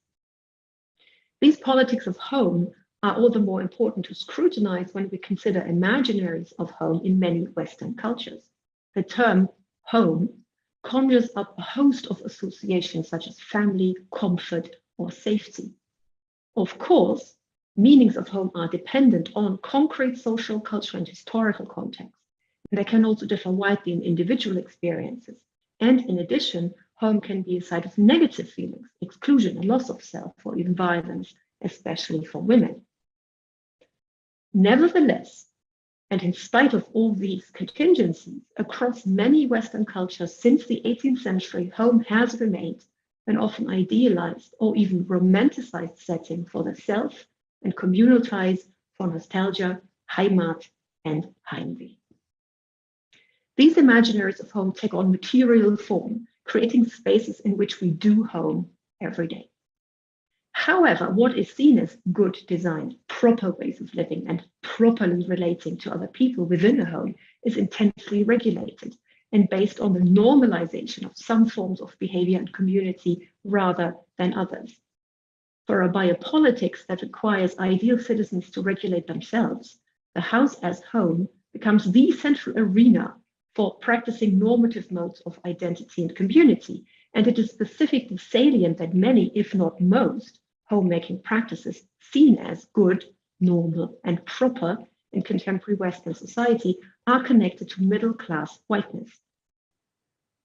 These politics of home are all the more important to scrutinize when we consider imaginaries of home in many Western cultures. The term home conjures up a host of associations such as family, comfort, or safety. Of course, meanings of home are dependent on concrete social, cultural, and historical contexts. And they can also differ widely in individual experiences. And in addition, home can be a site of negative feelings, exclusion, and loss of self, or even violence, especially for women. Nevertheless, and in spite of all these contingencies, across many Western cultures since the 18th century, home has remained an often idealized or even romanticized setting for the self and communal ties, for nostalgia, Heimat, and Heimweh. These imaginaries of home take on material form, creating spaces in which we do home every day. However, what is seen as good design, proper ways of living, and properly relating to other people within a home is intensely regulated and based on the normalization of some forms of behavior and community rather than others. For a biopolitics that requires ideal citizens to regulate themselves, the house as home becomes the central arena for practicing normative modes of identity and community, and it is specifically salient that many, if not most, homemaking practices seen as good, normal, and proper in contemporary Western society are connected to middle-class whiteness.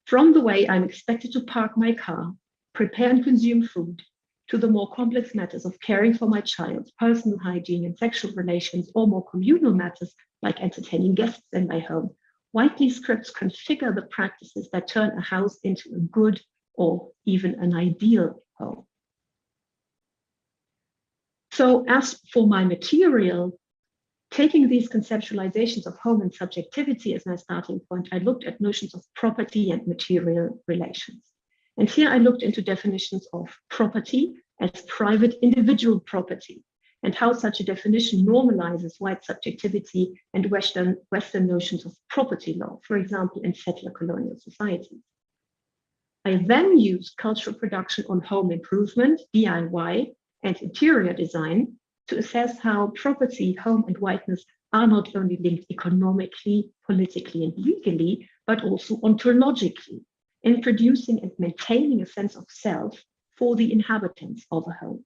From the way I'm expected to park my car, prepare and consume food, to the more complex matters of caring for my child, personal hygiene and sexual relations, or more communal matters like entertaining guests in my home, whiteley scripts configure the practices that turn a house into a good or even an ideal home. So as for my material, taking these conceptualizations of home and subjectivity as my starting point, I looked at notions of property and material relations. And here I looked into definitions of property as private individual property and how such a definition normalizes white subjectivity and Western notions of property law, for example, in settler colonial societies. I then used cultural production on home improvement, DIY, and interior design to assess how property, home, and whiteness are not only linked economically, politically, and legally, but also ontologically, in producing and maintaining a sense of self for the inhabitants of a home.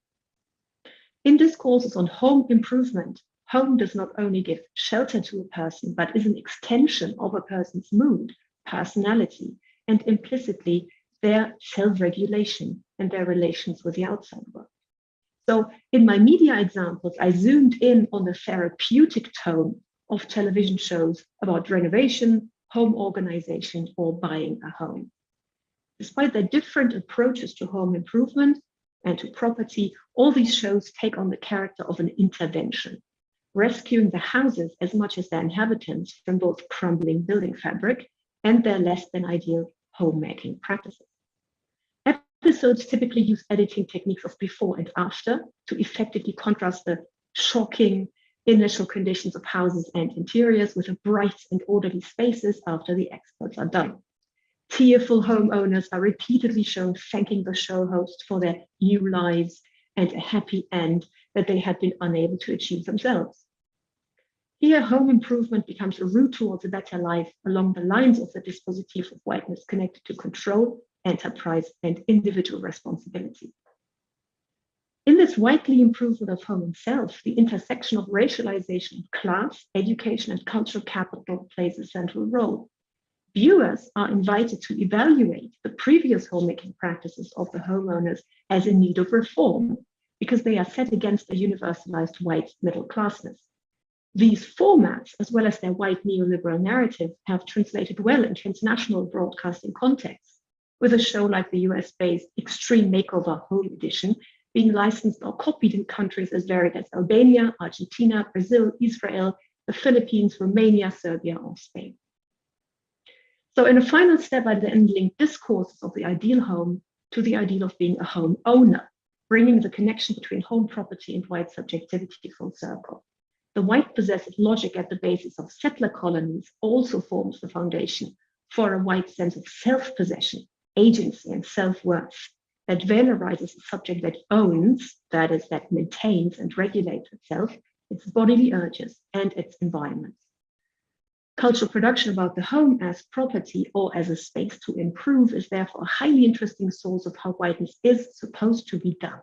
In discourses on home improvement, home does not only give shelter to a person, but is an extension of a person's mood, personality, and implicitly their self-regulation and their relations with the outside world. So in my media examples, I zoomed in on the therapeutic tone of television shows about renovation, home organization, or buying a home. Despite their different approaches to home improvement and to property, all these shows take on the character of an intervention, rescuing the houses as much as their inhabitants from both crumbling building fabric and their less than ideal homemaking practices. Episodes typically use editing techniques of before and after to effectively contrast the shocking initial conditions of houses and interiors with the bright and orderly spaces after the exploits are done. Tearful homeowners are repeatedly shown thanking the show host for their new lives and a happy end that they had been unable to achieve themselves. Here, home improvement becomes a route towards a better life along the lines of the dispositif of whiteness connected to control, enterprise, and individual responsibility. In this widely improvement of home itself, the intersection of racialization, class, education, and cultural capital plays a central role. Viewers are invited to evaluate the previous homemaking practices of the homeowners as in need of reform, because they are set against a universalized white middle classness. These formats, as well as their white neoliberal narrative, have translated well into international broadcasting contexts, with a show like the US-based Extreme Makeover Home Edition being licensed or copied in countries as varied as Albania, Argentina, Brazil, Israel, the Philippines, Romania, Serbia, or Spain. So in a final step, I then link discourses of the ideal home to the ideal of being a home owner, bringing the connection between home property and white subjectivity full circle. The white possessive logic at the basis of settler colonies also forms the foundation for a white sense of self-possession, agency, and self-worth that valorizes a subject that owns, that is, that maintains and regulates itself, its bodily urges, and its environment. Cultural production about the home as property or as a space to improve is therefore a highly interesting source of how whiteness is supposed to be done.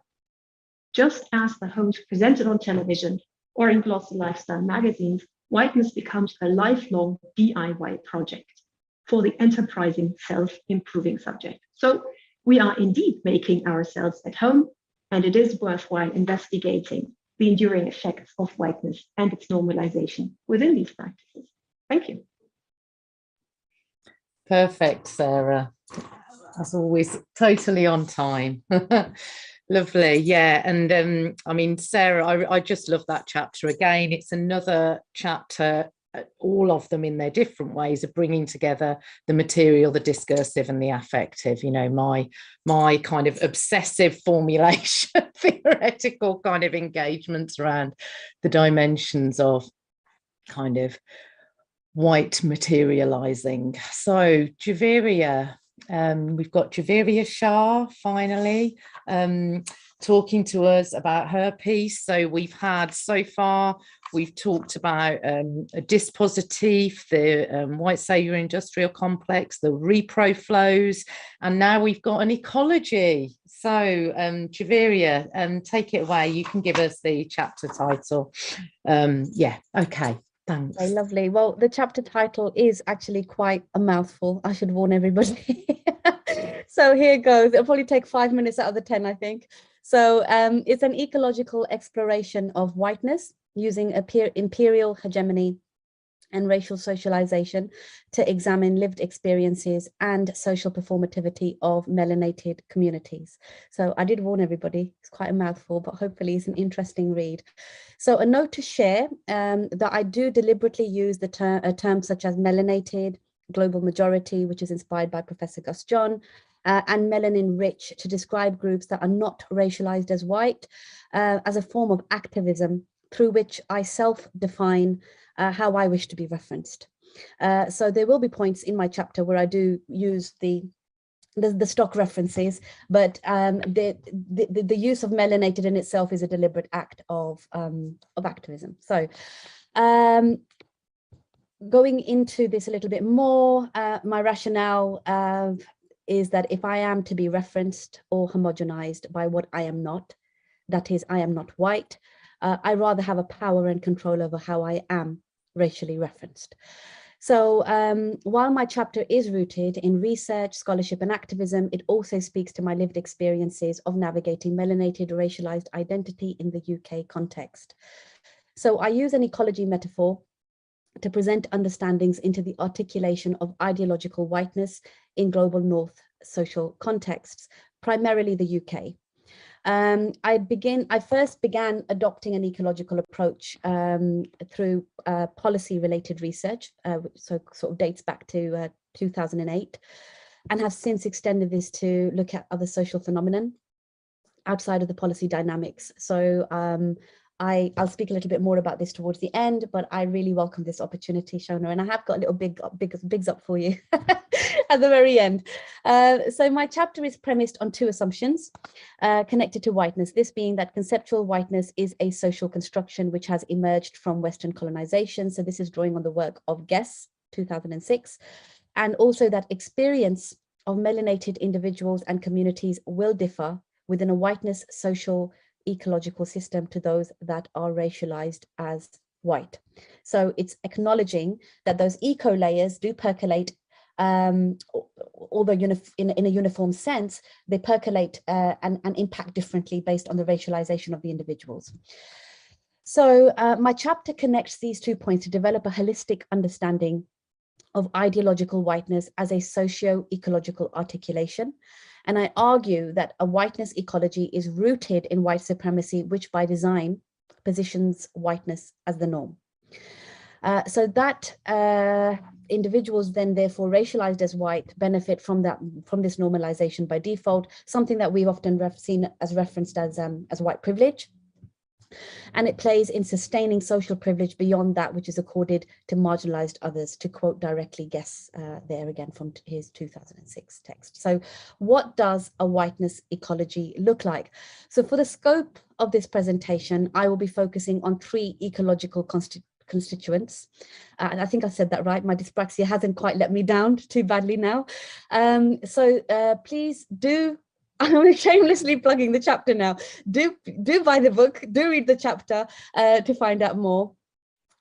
Just as the homes presented on television or in glossy lifestyle magazines, whiteness becomes a lifelong DIY project for the enterprising, self-improving subject. So we are indeed making ourselves at home, and it is worthwhile investigating the enduring effects of whiteness and its normalization within these practices. Thank you. Perfect, Sarah. As always, totally on time. Lovely, yeah. And I mean, Sarah, I just love that chapter. Again, it's another chapter, all of them in their different ways of bringing together the material, the discursive and the affective. You know, my kind of obsessive formulation, theoretical kind of engagements around the dimensions of kind of white materializing. So Javeria, we've got Javeria Shah finally talking to us about her piece. So we've had so far, we've talked about a dispositif, the white saviour industrial complex, the repro flows, and now we've got an ecology. So Javeria, take it away. You can give us the chapter title. Yeah, okay. Thanks. Okay, lovely. Well, the chapter title is actually quite a mouthful. I should warn everybody. So here goes. It'll probably take 5 minutes out of the 10, I think. So it's an ecological exploration of whiteness using imperial hegemony and racial socialization to examine lived experiences and social performativity of melanated communities. So I did warn everybody, it's quite a mouthful, but hopefully it's an interesting read. So a note to share that I do deliberately use the terms such as melanated, global majority, which is inspired by Professor Gus John, and melanin rich to describe groups that are not racialized as white as a form of activism through which I self-define how I wish to be referenced. So there will be points in my chapter where I do use the stock references, but the use of melanated in itself is a deliberate act of activism. So going into this a little bit more, my rationale is that if I am to be referenced or homogenized by what I am not, that is, I am not white, I rather have a power and control over how I am racially referenced. So while my chapter is rooted in research, scholarship and activism, it also speaks to my lived experiences of navigating melanated racialized identity in the UK context. So I use an ecology metaphor to present understandings into the articulation of ideological whiteness in global North social contexts, primarily the UK. I first began adopting an ecological approach through policy-related research, so sort of dates back to 2008, and have since extended this to look at other social phenomenon outside of the policy dynamics. So I'll speak a little bit more about this towards the end, but I really welcome this opportunity, Shona, and I have got a little bigs up for you at the very end. So my chapter is premised on two assumptions connected to whiteness, this being that conceptual whiteness is a social construction which has emerged from Western colonization. So this is drawing on the work of Guess, 2006, and also that experience of melanated individuals and communities will differ within a whiteness social ecological system to those that are racialized as white. So it's acknowledging that those eco layers do percolate, although in a uniform sense, they percolate and impact differently based on the racialization of the individuals. So my chapter connects these 2 points to develop a holistic understanding of ideological whiteness as a socio-ecological articulation. And I argue that a whiteness ecology is rooted in white supremacy, which by design positions whiteness as the norm. So that individuals then therefore racialized as white benefit from this normalization by default, something that we've often seen as referenced as white privilege. And it plays in sustaining social privilege beyond that which is accorded to marginalized others, to quote directly Guess there again from his 2006 text. So what does a whiteness ecology look like? So for the scope of this presentation, I will be focusing on 3 ecological constituents. And I think I said that right. My dyspraxia hasn't quite let me down too badly now. So please do, I'm shamelessly plugging the chapter now. Do buy the book, do read the chapter to find out more,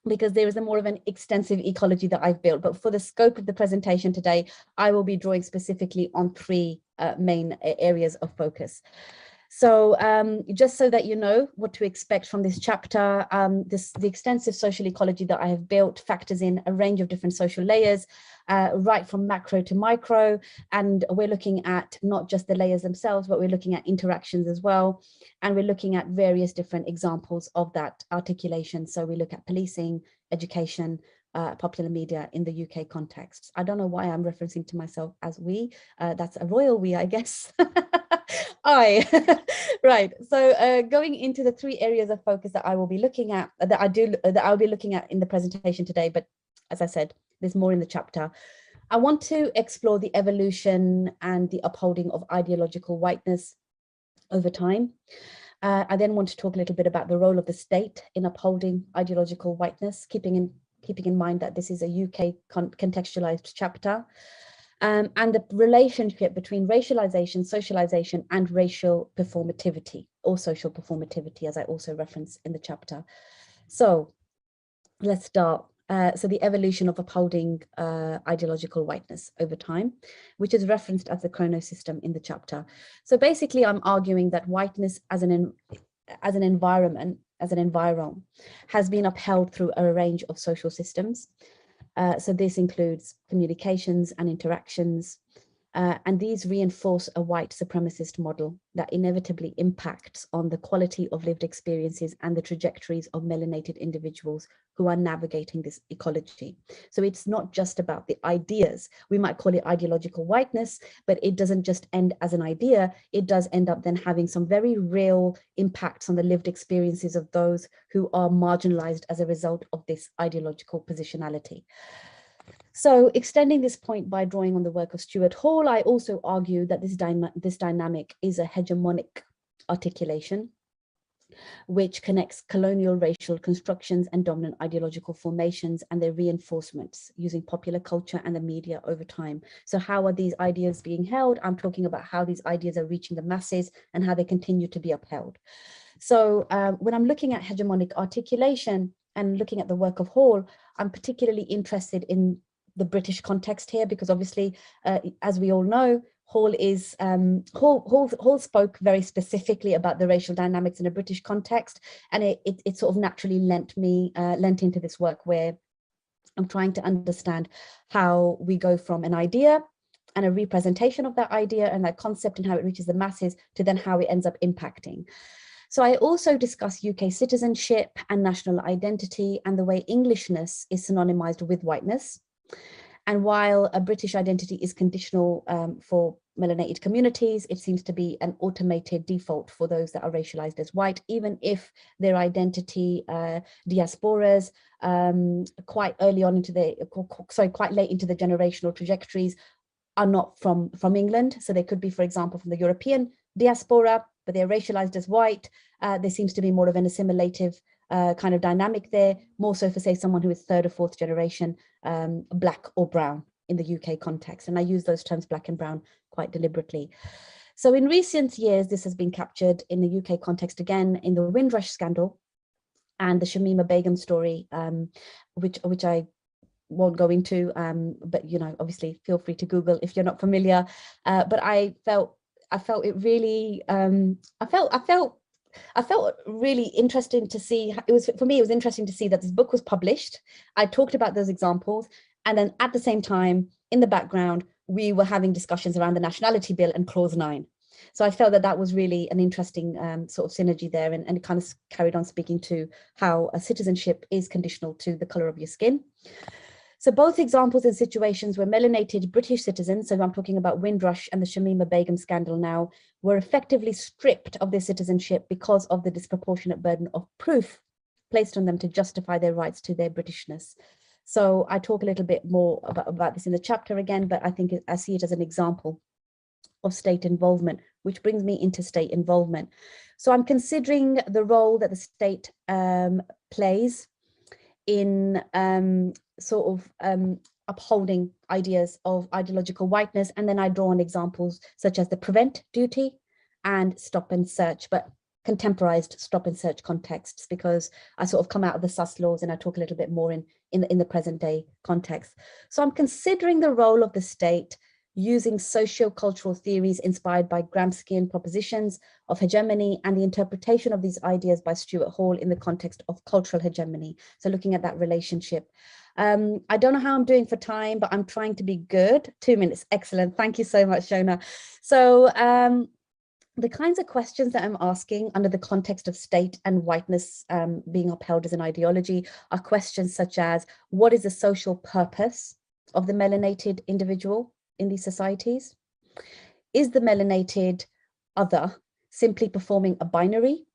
because there is a more of an extensive ecology that I've built. But for the scope of the presentation today, I will be drawing specifically on 3 main areas of focus. So just so that you know what to expect from this chapter, the extensive social ecology that I have built factors in a range of different social layers, right from macro to micro. And we're looking at not just the layers themselves, but we're looking at interactions as well. And we're looking at various different examples of that articulation. So we look at policing, education, popular media in the UK context. I don't know why I'm referencing to myself as we, that's a royal we, I guess. Right, so going into the 3 areas of focus that I will be looking at, that I'll be looking at in the presentation today, but as I said, there's more in the chapter. I want to explore the evolution and the upholding of ideological whiteness over time. I then want to talk a little bit about the role of the state in upholding ideological whiteness, keeping in mind that this is a UK contextualized chapter, and the relationship between racialization, socialization, and racial performativity, or social performativity, as I also reference in the chapter. So let's start. So the evolution of upholding ideological whiteness over time, which is referenced as the chronosystem in the chapter. So basically, I'm arguing that whiteness as an environment, as an environ, has been upheld through a range of social systems. So this includes communications and interactions, and these reinforce a white supremacist model that inevitably impacts on the quality of lived experiences and the trajectories of melanated individuals who are navigating this ecology. So it's not just about the ideas. We might call it ideological whiteness, but it doesn't just end as an idea. It does end up then having some very real impacts on the lived experiences of those who are marginalized as a result of this ideological positionality. So extending this point by drawing on the work of Stuart Hall, I also argue that this dynamic is a hegemonic articulation, which connects colonial racial constructions and dominant ideological formations and their reinforcements using popular culture and the media over time. So how are these ideas being held? I'm talking about how these ideas are reaching the masses and how they continue to be upheld. So when I'm looking at hegemonic articulation and looking at the work of Hall, I'm particularly interested in the British context here, because obviously, as we all know, Hall spoke very specifically about the racial dynamics in a British context, and it sort of naturally lent into this work where I'm trying to understand how we go from an idea and a representation of that idea and that concept and how it reaches the masses to then how it ends up impacting. So I also discuss UK citizenship and national identity and the way Englishness is synonymized with whiteness. And while a British identity is conditional for melanated communities, it seems to be an automated default for those that are racialized as white, even if their identity diasporas quite late into the generational trajectories are not from England. So they could be, for example, from the European diaspora, but they're racialized as white. There seems to be more of an assimilative kind of dynamic there, more so for, say, someone who is 3rd or 4th generation Black or brown in the UK context. And I use those terms Black and brown quite deliberately. So in recent years, this has been captured in the UK context again in the Windrush scandal and the Shamima Begum story, which I won't go into, but obviously feel free to Google if you're not familiar. But I felt it really, I felt really interesting to see. For me, it was interesting to see that this book was published. I talked about those examples, and then at the same time, in the background, we were having discussions around the Nationality Bill and Clause 9. So I felt that was really an interesting sort of synergy there, and it kind of carried on speaking to how a citizenship is conditional to the color of your skin. So both examples and situations where melanated British citizens, so I'm talking about Windrush and the Shamima Begum scandal now, were effectively stripped of their citizenship because of the disproportionate burden of proof placed on them to justify their rights to their Britishness. So I talk a little bit more about this in the chapter again, but I think I see it as an example of state involvement, which brings me into state involvement. So I'm considering the role that the state plays in upholding ideas of ideological whiteness. And then I draw on examples such as the prevent duty and stop and search, but contemporized stop and search contexts, because I sort of come out of the sus laws and I talk a little bit more in the present day context. So I'm considering the role of the state using socio-cultural theories inspired by Gramscian propositions of hegemony and the interpretation of these ideas by Stuart Hall in the context of cultural hegemony. So looking at that relationship. I don't know how I'm doing for time, but I'm trying to be good. 2 minutes, excellent. Thank you so much, Shona. So the kinds of questions that I'm asking under the context of state and whiteness being upheld as an ideology are questions such as, what is the social purpose of the melanated individual in these societies? Is the melanated other simply performing a binary,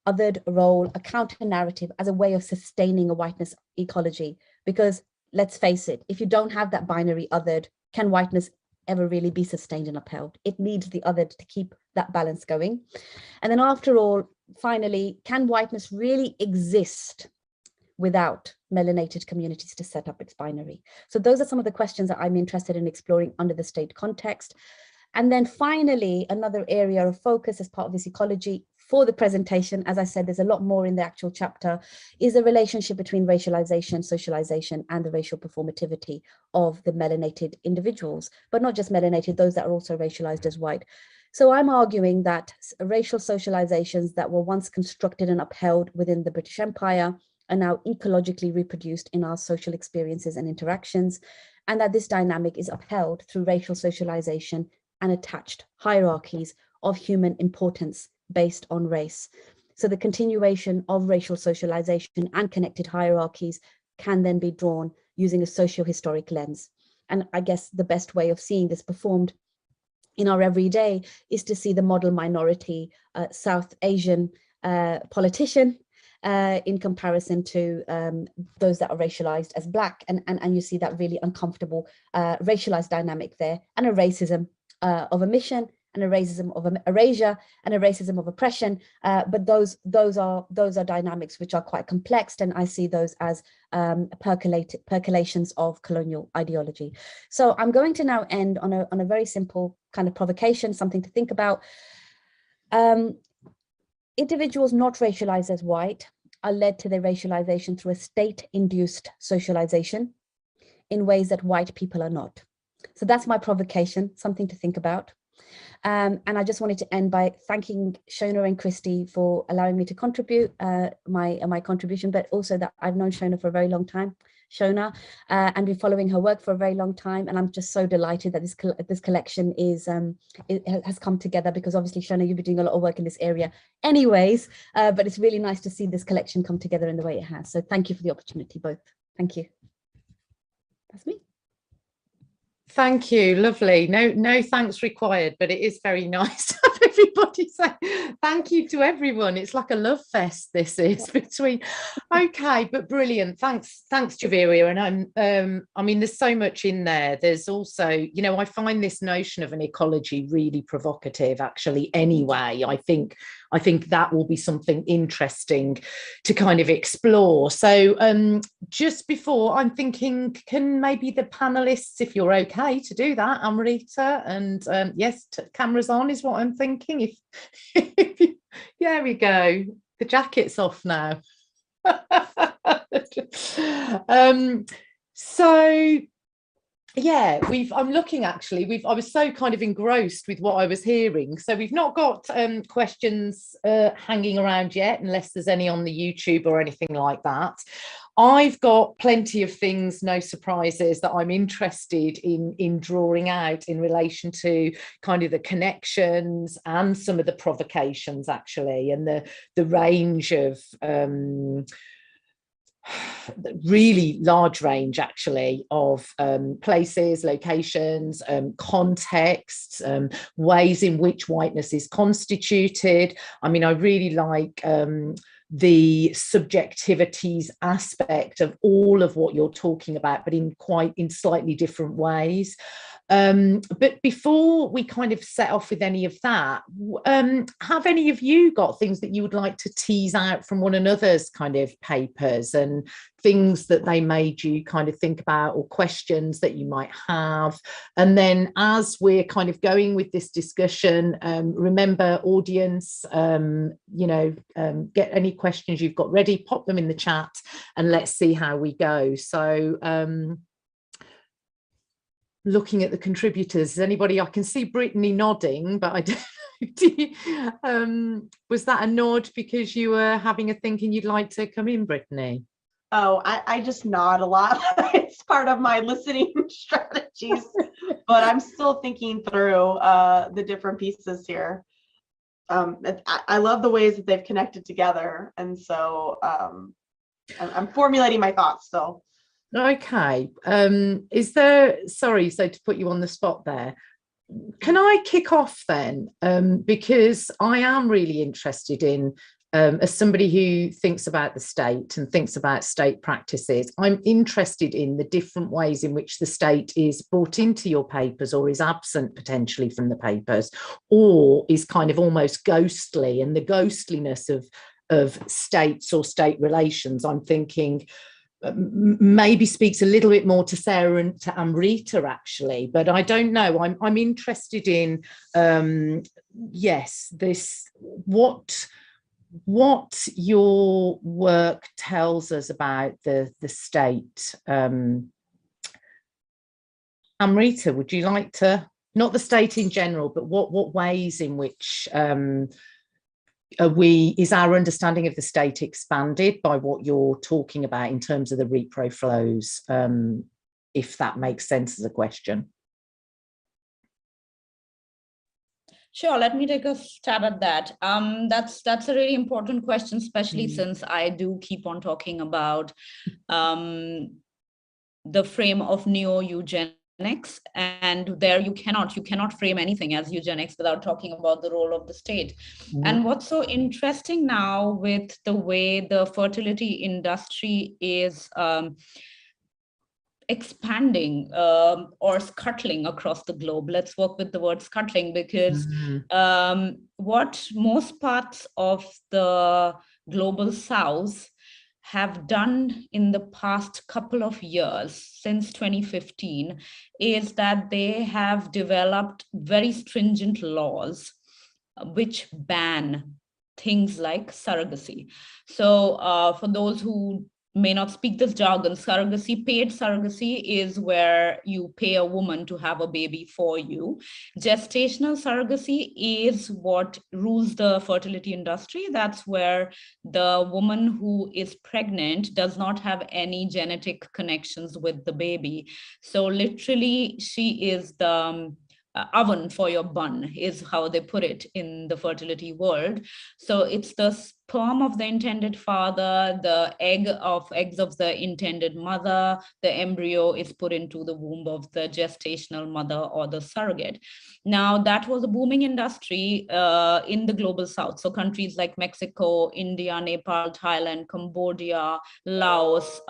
othered role, a counter narrative as a way of sustaining a whiteness ecology? Because let's face it, if you don't have that binary othered, can whiteness ever really be sustained and upheld? It needs the othered to keep that balance going. And then after all, finally, can whiteness really exist without melanated communities to set up its binary? So those are some of the questions that I'm interested in exploring under the state context. And then finally, another area of focus as part of this ecology for the presentation, as I said, there's a lot more in the actual chapter, is the relationship between racialization, socialization, and the racial performativity of the melanated individuals, but not just melanated, those that are also racialized as white. So I'm arguing that racial socializations that were once constructed and upheld within the British Empire are now ecologically reproduced in our social experiences and interactions, and that this dynamic is upheld through racial socialization and attached hierarchies of human importance based on race. So the continuation of racial socialization and connected hierarchies can then be drawn using a socio-historic lens. And I guess the best way of seeing this performed in our everyday is to see the model minority South Asian politician in comparison to those that are racialized as Black, and you see that really uncomfortable racialized dynamic there, and a racism of omission, and a racism of erasure, and a racism of oppression. But those are dynamics which are quite complex, and I see those as percolations of colonial ideology. So I'm going to now end on a very simple kind of provocation, something to think about. Individuals not racialized as white are led to their racialization through a state-induced socialization in ways that white people are not. So that's my provocation, something to think about. And I just wanted to end by thanking Shona and Christi for allowing me to contribute my contribution, but also that I've known Shona for a very long time, and been following her work for a very long time. And I'm just so delighted that this collection has come together, because obviously, Shona, you've been doing a lot of work in this area anyways, but it's really nice to see this collection come together in the way it has. So thank you for the opportunity, both. Thank you. That's me. Thank you, lovely. No thanks required, but it is very nice to have everybody say thank you to everyone. It's like a love fest, this is, between. Okay, but brilliant. Thanks Javeria. And I mean, there's so much in there. There's also, you know, I find this notion of an ecology really provocative, actually, anyway. I think that will be something interesting to kind of explore. So just before, I'm thinking, can maybe the panelists, if you're okay to do that, Amrita, and yes, cameras on is what I'm thinking. If there we go, the jacket's off now. So yeah, I'm looking, actually, I was so kind of engrossed with what I was hearing. So we've not got questions hanging around yet, unless there's any on the YouTube or anything like that. I've got plenty of things, no surprises, that I'm interested in drawing out in relation to kind of the connections and some of the provocations, actually, and the range of really large range, actually, of places, locations, contexts, ways in which whiteness is constituted. I mean, I really like the subjectivities aspect of all of what you're talking about, but in slightly different ways. But before we kind of set off with any of that, have any of you got things that you would like to tease out from one another's kind of papers, and things that they made you kind of think about, or questions that you might have? And then, as we're kind of going with this discussion, remember, audience, get any questions you've got ready, pop them in the chat, and let's see how we go. So looking at the contributors. Is anybody? I can see Brittany nodding, but I don't. Was that a nod because you were having a thinking you'd like to come in, Brittany? Oh, I just nod a lot. It's part of my listening strategies, but I'm still thinking through the different pieces here. I love the ways that they've connected together, and so I'm formulating my thoughts still. Okay. Is there, sorry, so to put you on the spot there, can I kick off then? Because I am really interested in, as somebody who thinks about the state and thinks about state practices, I'm interested in the different ways in which the state is brought into your papers or is absent potentially from the papers, or is kind of almost ghostly, and the ghostliness of states or state relations, I'm thinking, maybe speaks a little bit more to Sarah and to Amrita actually, but I don't know. I'm interested in yes, this what your work tells us about the state. Amrita, would you like to, not the state in general, but what ways in which is our understanding of the state expanded by what you're talking about in terms of the repro flows, if that makes sense as a question? Sure, let me take a stab at that. That's a really important question, especially since I do keep on talking about the frame of neo-eugenics, and there you cannot frame anything as eugenics without talking about the role of the state. And what's so interesting now with the way the fertility industry is expanding or scuttling across the globe. Let's work with the word scuttling, because what most parts of the global south have done in the past couple of years, since 2015, is that they have developed very stringent laws which ban things like surrogacy. So for those who may not speak this jargon, surrogacy, paid surrogacy, is where you pay a woman to have a baby for you. Gestational surrogacy is what rules the fertility industry. That's where the woman who is pregnant does not have any genetic connections with the baby. So literally, she is the oven for your bun, is how they put it in the fertility world. So it's the sperm of the intended father, the eggs of the intended mother, the embryo is put into the womb of the gestational mother or the surrogate. Now, that was a booming industry in the global south. So countries like Mexico, India, Nepal, Thailand, Cambodia, Laos,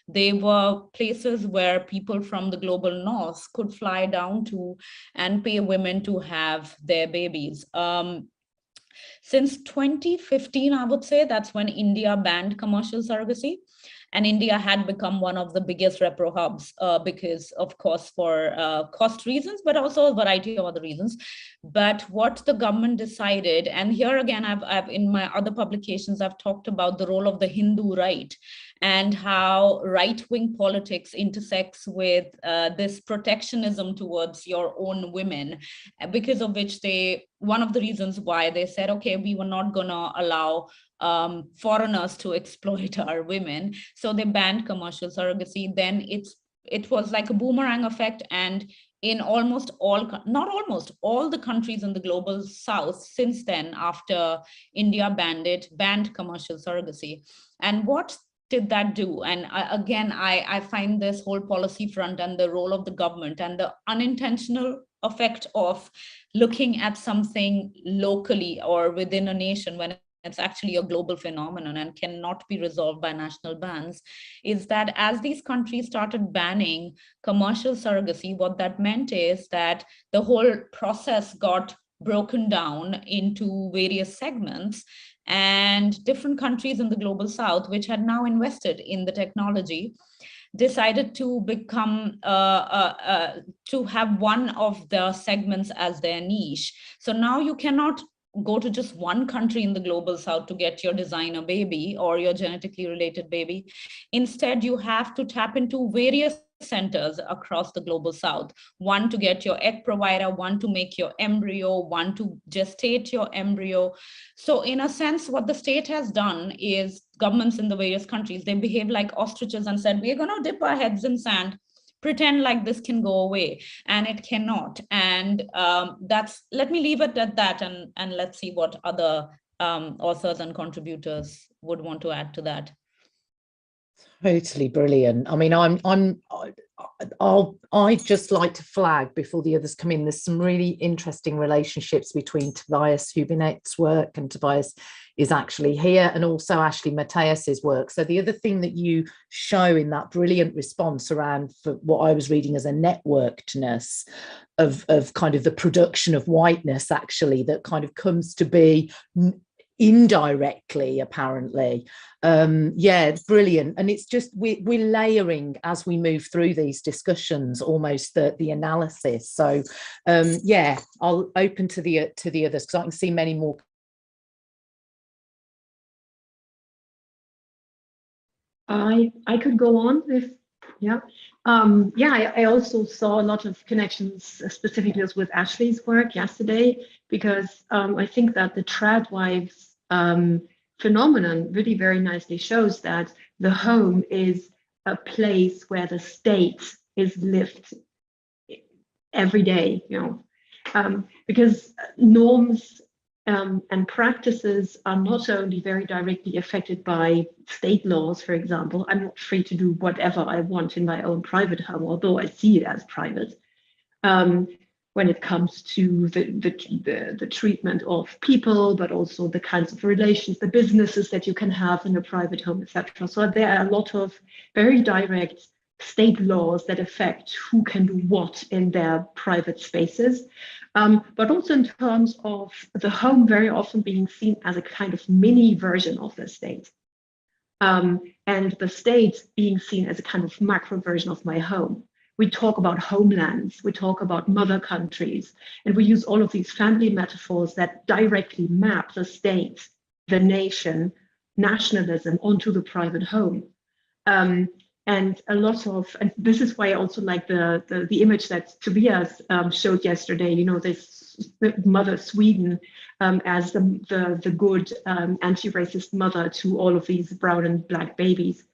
they were places where people from the global north could fly down to and pay women to have their babies. Since 2015, I would say, that's when India banned commercial surrogacy. And India had become one of the biggest repro hubs because, of course, for cost reasons, but also a variety of other reasons. But what the government decided, and here again, I've in my other publications, I've talked about the role of the Hindu right and how right-wing politics intersects with this protectionism towards your own women, because of which one of the reasons why they said, okay, we were not gonna allow foreigners to exploit our women. So they banned commercial surrogacy. Then it was like a boomerang effect, and in almost all, not almost, all the countries in the global south since then, after India banned commercial surrogacy. And what did that do? And I find this whole policy front and the role of the government and the unintentional effect of looking at something locally or within a nation when it's actually a global phenomenon and cannot be resolved by national bans, is that as these countries started banning commercial surrogacy, what that meant is that the whole process got broken down into various segments, and different countries in the global south, which had now invested in the technology, decided to become to have one of the segments as their niche. So now you cannot go to just one country in the global south to get your designer baby or your genetically related baby. Instead, you have to tap into various centers across the global south, one to get your egg provider, one to make your embryo, one to gestate your embryo. So in a sense, what the state has done is governments in the various countries, they behave like ostriches and said, we're going to dip our heads in sand, pretend like this can go away, and it cannot. And let me leave it at that, and let's see what other authors and contributors would want to add to that. Totally brilliant. I mean, I'd just like to flag before the others come in, there's some really interesting relationships between Tobias Hübinet's work, and Tobias is actually here, and also Ashley Mateus's work. So the other thing that you show in that brilliant response around for what I was reading as a networkedness of kind of the production of whiteness, actually, that kind of comes to be indirectly, apparently. Yeah, it's brilliant. And it's just we're layering as we move through these discussions almost the analysis. So yeah, I'll open to the others because I can see many more. I could go on if yeah. I also saw a lot of connections specifically with Ashley's work yesterday, because I think that the trad wives phenomenon really very nicely shows that the home is a place where the state is lived every day, because norms and practices are not only very directly affected by state laws. For example, I'm not free to do whatever I want in my own private home, although I see it as private. When it comes to the treatment of people, but also the kinds of relations, the businesses that you can have in a private home, etc. So there are a lot of very direct state laws that affect who can do what in their private spaces. But also in terms of the home very often being seen as a kind of mini version of the state. And the state being seen as a kind of macro version of my home. We talk about homelands, we talk about mother countries, and we use all of these family metaphors that directly map the state, the nation, nationalism onto the private home. And a lot of, and this is why I also like the image that Tobias showed yesterday, this mother Sweden as the good anti-racist mother to all of these brown and black babies.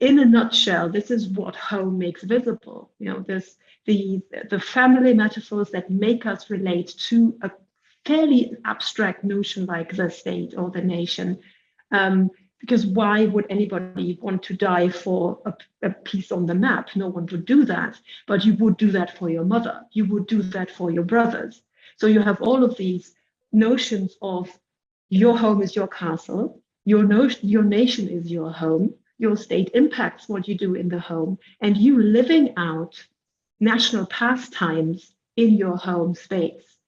In a nutshell, this is what home makes visible. There's the family metaphors that make us relate to a fairly abstract notion like the state or the nation. Because why would anybody want to die for a piece on the map? No one would do that, but you would do that for your mother. You would do that for your brothers. So you have all of these notions of your home is your castle, your nation is your home, your state impacts what you do in the home, and you living out national pastimes in your home space,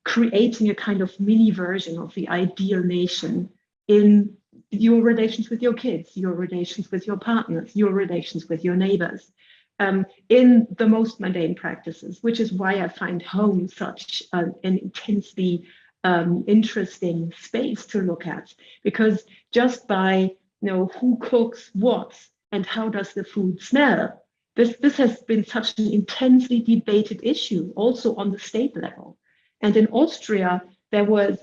creating a kind of mini version of the ideal nation in your relations with your kids, your relations with your partners, your relations with your neighbors, in the most mundane practices, which is why I find home such an intensely interesting space to look at, because just by who cooks what and how does the food smell, this has been such an intensely debated issue also on the state level. And in Austria, there was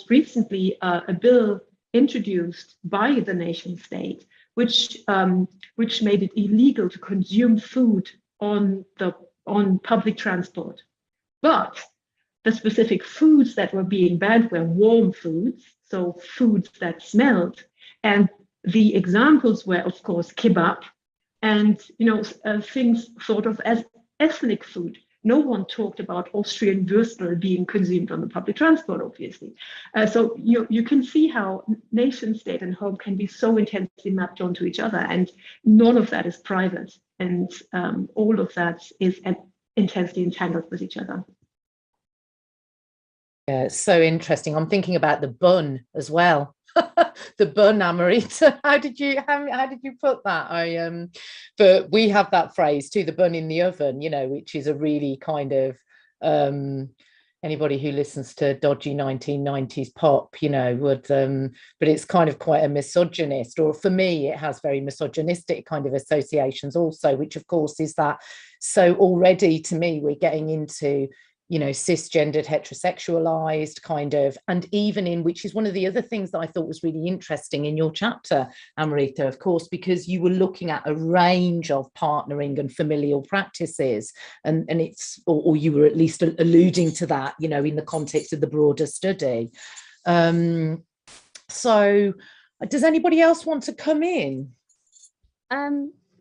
recently a bill introduced by the nation state, which made it illegal to consume food on public transport. But the specific foods that were being banned were warm foods, so foods that smelled. And the examples were, of course, kebab and things thought of as ethnic food. No one talked about Austrian Würstel being consumed on the public transport, obviously. So you can see how nation state and home can be so intensely mapped onto each other, and none of that is private, and all of that is intensely entangled with each other. Yeah, it's so interesting. I'm thinking about the bun as well. The bun, Amrita. How did you put that? But we have that phrase too, the bun in the oven, which is a really kind of anybody who listens to dodgy 1990s pop, you know, would, but it's kind of quite a misogynist, or for me, it has very misogynistic kind of associations also, which of course is that, so already to me, we're getting into, you know, cisgendered, heterosexualized kind of, and even in, which is one of the other things that I thought was really interesting in your chapter, Amrita, of course, because you were looking at a range of partnering and familial practices, and it's, or you were at least alluding to that, you know, in the context of the broader study. So does anybody else want to come in?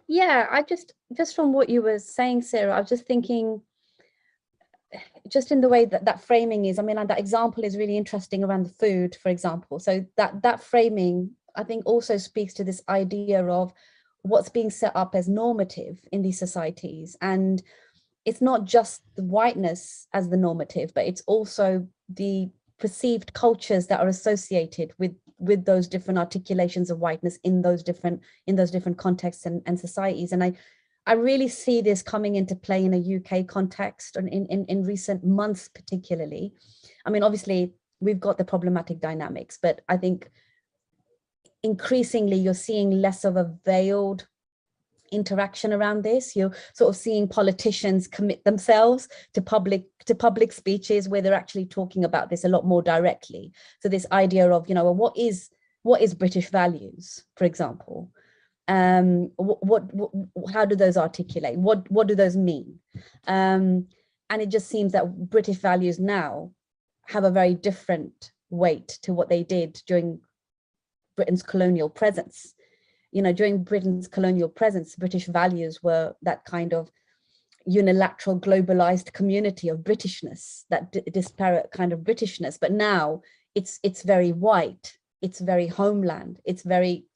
Yeah, I just from what you were saying, Sarah, I was just thinking, just in the way that that framing is, I mean, like that example is really interesting around the food, for example. So that framing, I think, also speaks to this idea of what's being set up as normative in these societies. And it's not just the whiteness as the normative, but it's also the perceived cultures that are associated with those different articulations of whiteness in those different contexts and societies. And I really see this coming into play in a UK context and in recent months, particularly. I mean, obviously, we've got the problematic dynamics, but I think increasingly you're seeing less of a veiled interaction around this. You're sort of seeing politicians commit themselves to public speeches where they're actually talking about this a lot more directly. So this idea of, you know, what is British values, for example? How do those articulate? What do those mean? And it just seems that British values now have a very different weight to what they did during Britain's colonial presence. You know, during Britain's colonial presence, British values were that kind of unilateral, globalized community of Britishness, that disparate kind of Britishness. But now it's very white, it's very homeland, it's very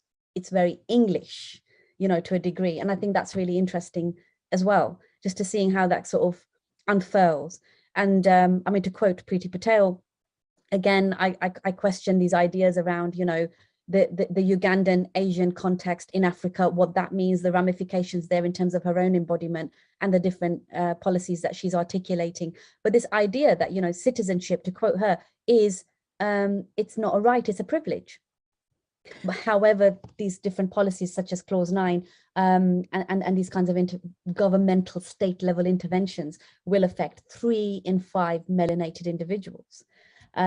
English, you know, to a degree. And I think that's really interesting as well, just to seeing how that sort of unfurls. And I mean, to quote Priti Patel, again, I question these ideas around, you know, the Ugandan Asian context in Africa, what that means, the ramifications there in terms of her own embodiment and the different policies that she's articulating. But this idea that, you know, citizenship, to quote her, is it's not a right, it's a privilege. However, these different policies such as Clause 9 and these kinds of governmental state level interventions will affect 3 in 5 melanated individuals.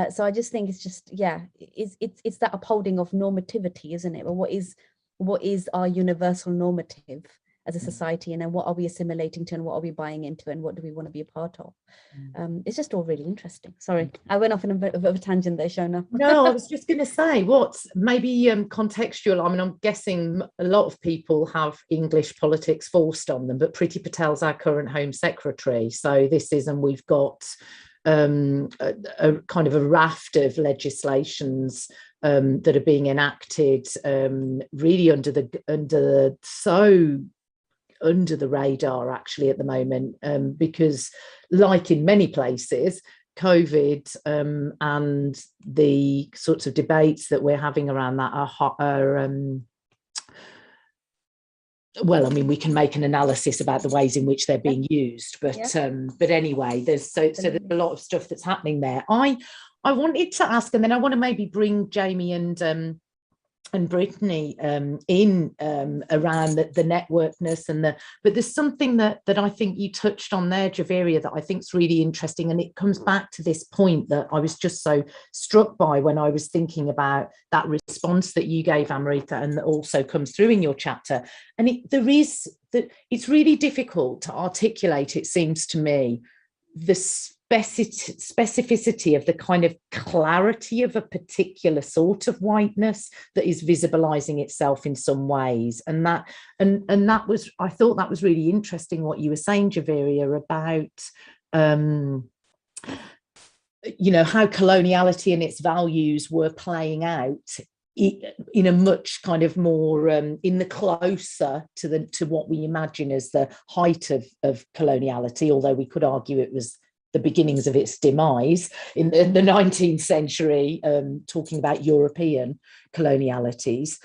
So I just think it's just, yeah, it's that upholding of normativity, isn't it? Or what is our universal normative as a society, and then what are we assimilating to, and what are we buying into, and what do we want to be a part of? It's just all really interesting. Sorry, I went off on a bit of a tangent there, Shona. No, I was just going to say, what's maybe contextual. I mean, I'm guessing a lot of people have English politics forced on them, but Priti Patel's our current Home Secretary. So this is, and we've got a kind of a raft of legislations that are being enacted really under the radar actually at the moment, because like in many places, COVID and the sorts of debates that we're having around that are well, I mean, we can make an analysis about the ways in which they're being used, but anyway, there's there's a lot of stuff that's happening there. I wanted to ask, and then I want to maybe bring Jamie and Brittany in around the networkedness but there's something that I think you touched on there, Javeria, that I think is really interesting, and it comes back to this point that I was just so struck by when I was thinking about that response that you gave, Amrita, and that also comes through in your chapter. And it's really difficult to articulate, it seems to me, the specificity of the kind of clarity of a particular sort of whiteness that is visibilizing itself in some ways. And that was, I thought that was really interesting what you were saying, Javeria, about you know, how coloniality and its values were playing out in a much kind of more in the closer to what we imagine as the height of coloniality, although we could argue it was the beginnings of its demise in the 19th century, talking about European colonialities.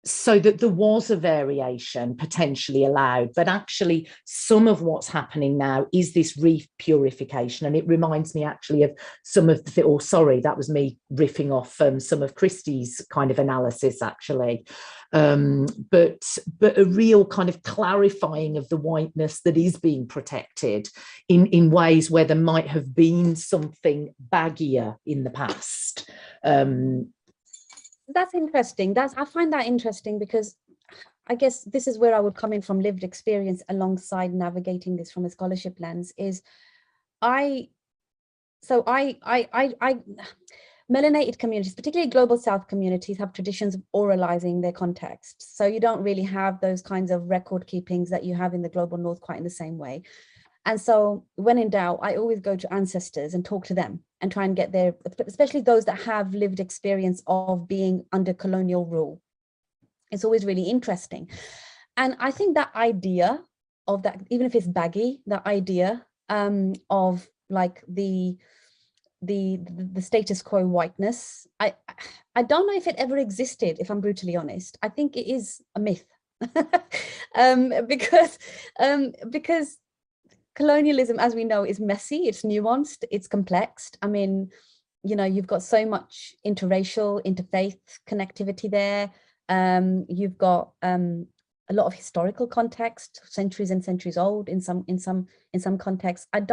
so that there was a variation potentially allowed, but actually some of what's happening now is this repurification. And it reminds me actually of some of the, or sorry, that was me riffing off some of Christi's kind of analysis actually. But a real kind of clarifying of the whiteness that is being protected in ways where there might have been something baggier in the past. That's interesting. I find that interesting because I guess this is where I would come in from lived experience alongside navigating this from a scholarship lens. Is melanated communities, particularly global South communities, have traditions of oralizing their contexts. So you don't really have those kinds of record keepings that you have in the global North quite in the same way. And so when in doubt, I always go to ancestors and talk to them and try and get their, especially those that have lived experience of being under colonial rule. It's always really interesting. And I think that idea of that, even if it's baggy, the idea of like the status quo whiteness, I don't know if it ever existed, if I'm brutally honest. I think it is a myth because colonialism, as we know, is messy, it's nuanced, it's complex. I mean, you know, you've got so much interracial, interfaith connectivity there. You've got a lot of historical context, centuries and centuries old in some contexts. I've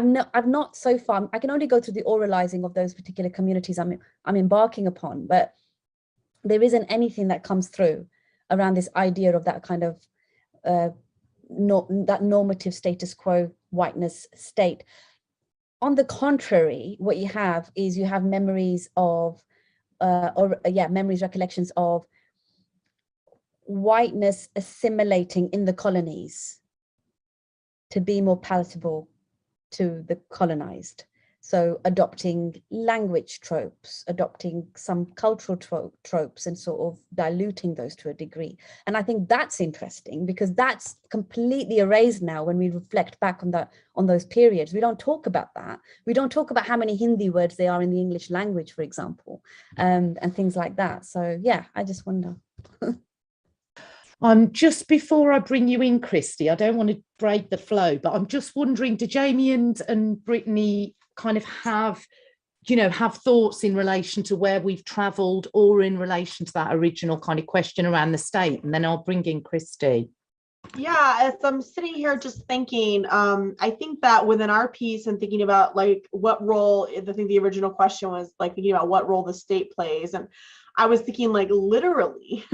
not so far. I can only go through the oralizing of those particular communities I'm embarking upon, but there isn't anything that comes through around this idea of that kind of that normative status quo whiteness state. On the contrary, what you have is memories of recollections of whiteness assimilating in the colonies to be more palatable to the colonized. So adopting language tropes, adopting some cultural tropes and sort of diluting those to a degree. And I think that's interesting because that's completely erased now when we reflect back on those periods. We don't talk about that. We don't talk about how many Hindi words there are in the English language, for example, and things like that. So yeah, I just wonder. Just before I bring you in, Christi, I don't want to break the flow, but I'm just wondering, do Jamie and Brittany kind of have thoughts in relation to where we've travelled or in relation to that original kind of question around the state? And then I'll bring in Christi. Yeah, as I'm sitting here just thinking, I think that within our piece and thinking about like what role, I think the original question was like thinking about what role the state plays. And I was thinking like literally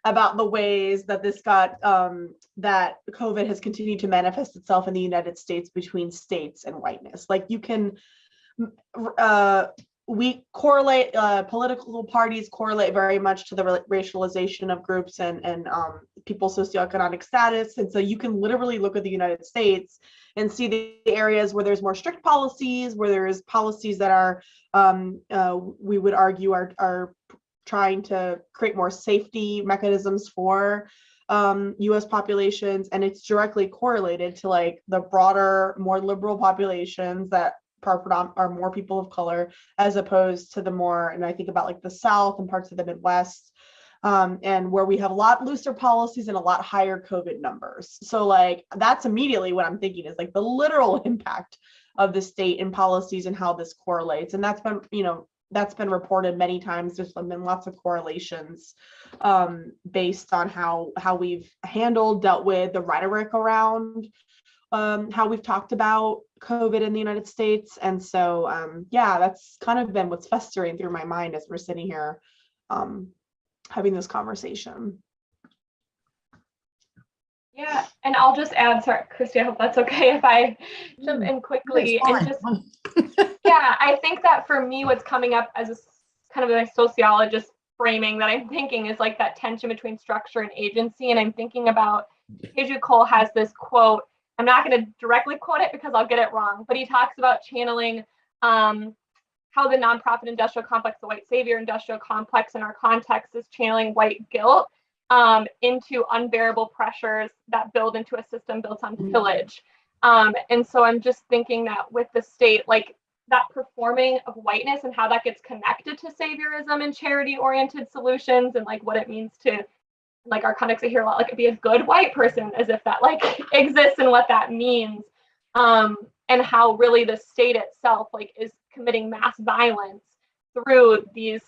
about the ways that this got, that COVID has continued to manifest itself in the United States between states and whiteness. Like you can, we correlate, political parties correlate very much to the racialization of groups and people's socioeconomic status. And so you can literally look at the United States and see the areas where there's more strict policies, where there's policies that are, we would argue are trying to create more safety mechanisms for US populations. And it's directly correlated to like the broader, more liberal populations that are more people of color, as opposed to the more, and I think about like the South and parts of the Midwest, and where we have a lot looser policies and a lot higher COVID numbers. So like, that's immediately what I'm thinking is like the literal impact of the state and policies and how this correlates. And that's been, that's been reported many times. There's been lots of correlations based on how we've dealt with the rhetoric around how we've talked about COVID in the United States. And so, yeah, that's kind of been what's festering through my mind as we're sitting here having this conversation. Yeah, and I'll just add, sorry, Christi, I hope that's okay if I jump in quickly. And just, yeah, I think that for me, what's coming up as a kind of a sociologist framing that I'm thinking is like that tension between structure and agency. And I'm thinking about, Teju Cole has this quote, I'm not going to directly quote it because I'll get it wrong, but he talks about channeling how the nonprofit industrial complex, the white savior industrial complex in our context is channeling white guilt into unbearable pressures that build into a system built on pillage. And so I'm just thinking that with the state, like that performing of whiteness and how that gets connected to saviorism and charity-oriented solutions, and like what it means to, like our context, I hear a lot, like be a good white person, as if that like exists and what that means, and how really the state itself like is committing mass violence through these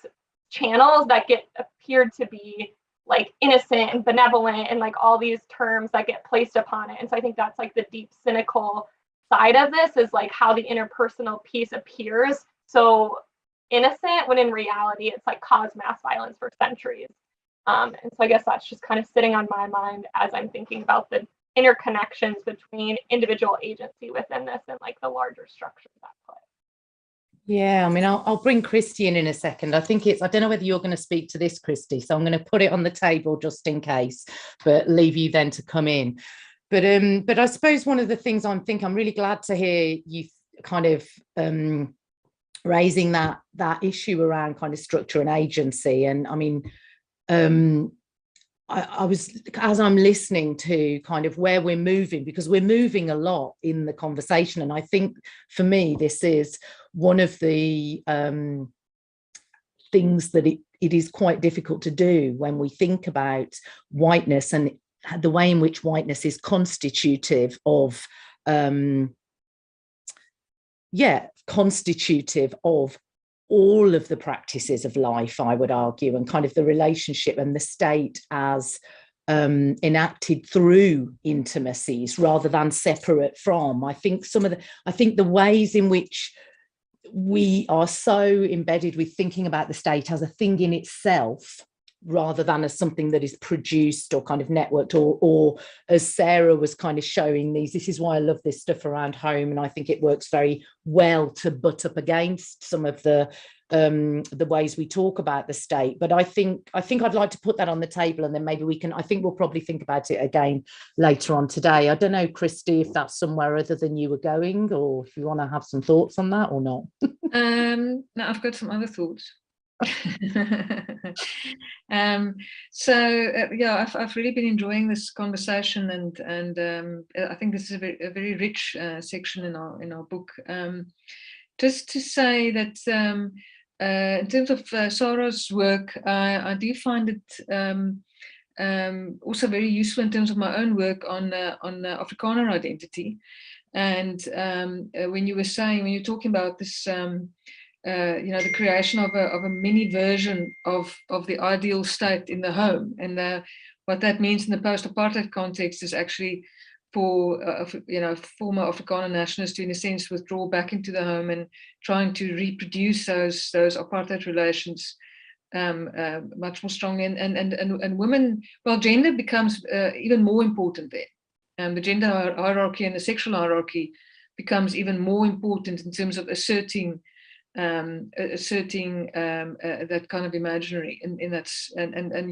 channels that get appeared to be like innocent and benevolent, and like all these terms that get placed upon it. And so I think that's like the deep cynical side of this, is like how the interpersonal piece appears so innocent when in reality it's like caused mass violence for centuries. And so I guess that's just kind of sitting on my mind as I'm thinking about the interconnections between individual agency within this and like the larger structures at play. Yeah, I mean, I'll bring Christi in a second. I think I don't know whether you're going to speak to this, Christi, so I'm going to put it on the table just in case, but leave you then to come in. But I suppose one of the things I'm really glad to hear you kind of raising that issue around kind of structure and agency. And I mean, I was, as I'm listening to kind of where we're moving, because we're moving a lot in the conversation, and I think for me this is one of the things that it is quite difficult to do when we think about whiteness and the way in which whiteness is constitutive of all of the practices of life, I would argue, and kind of the relationship and the state as enacted through intimacies rather than separate from. I think the ways in which we are so embedded with thinking about the state as a thing in itself, rather than as something that is produced or kind of networked, or as Sarah was kind of showing this is why I love this stuff around home, and I think it works very well to butt up against some of the ways we talk about the state. But I think I'd like to put that on the table, and then maybe I think we'll probably think about it again later on today. I don't know, Christi, if that's somewhere other than you were going, or if you want to have some thoughts on that or not. No, I've got some other thoughts. Yeah, I've really been enjoying this conversation, and I think this is a very rich section in our book. Just to say that in terms of Sarah's work, I do find it also very useful in terms of my own work on Afrikaner identity. And when you're talking about this, the creation of a mini version of the ideal state in the home, and what that means in the post-apartheid context is actually for former Afrikaner nationalists to, in a sense, withdraw back into the home and trying to reproduce those apartheid relations much more strongly, and women, well, gender becomes even more important there. The gender hierarchy and the sexual hierarchy becomes even more important in terms of asserting that kind of imaginary, and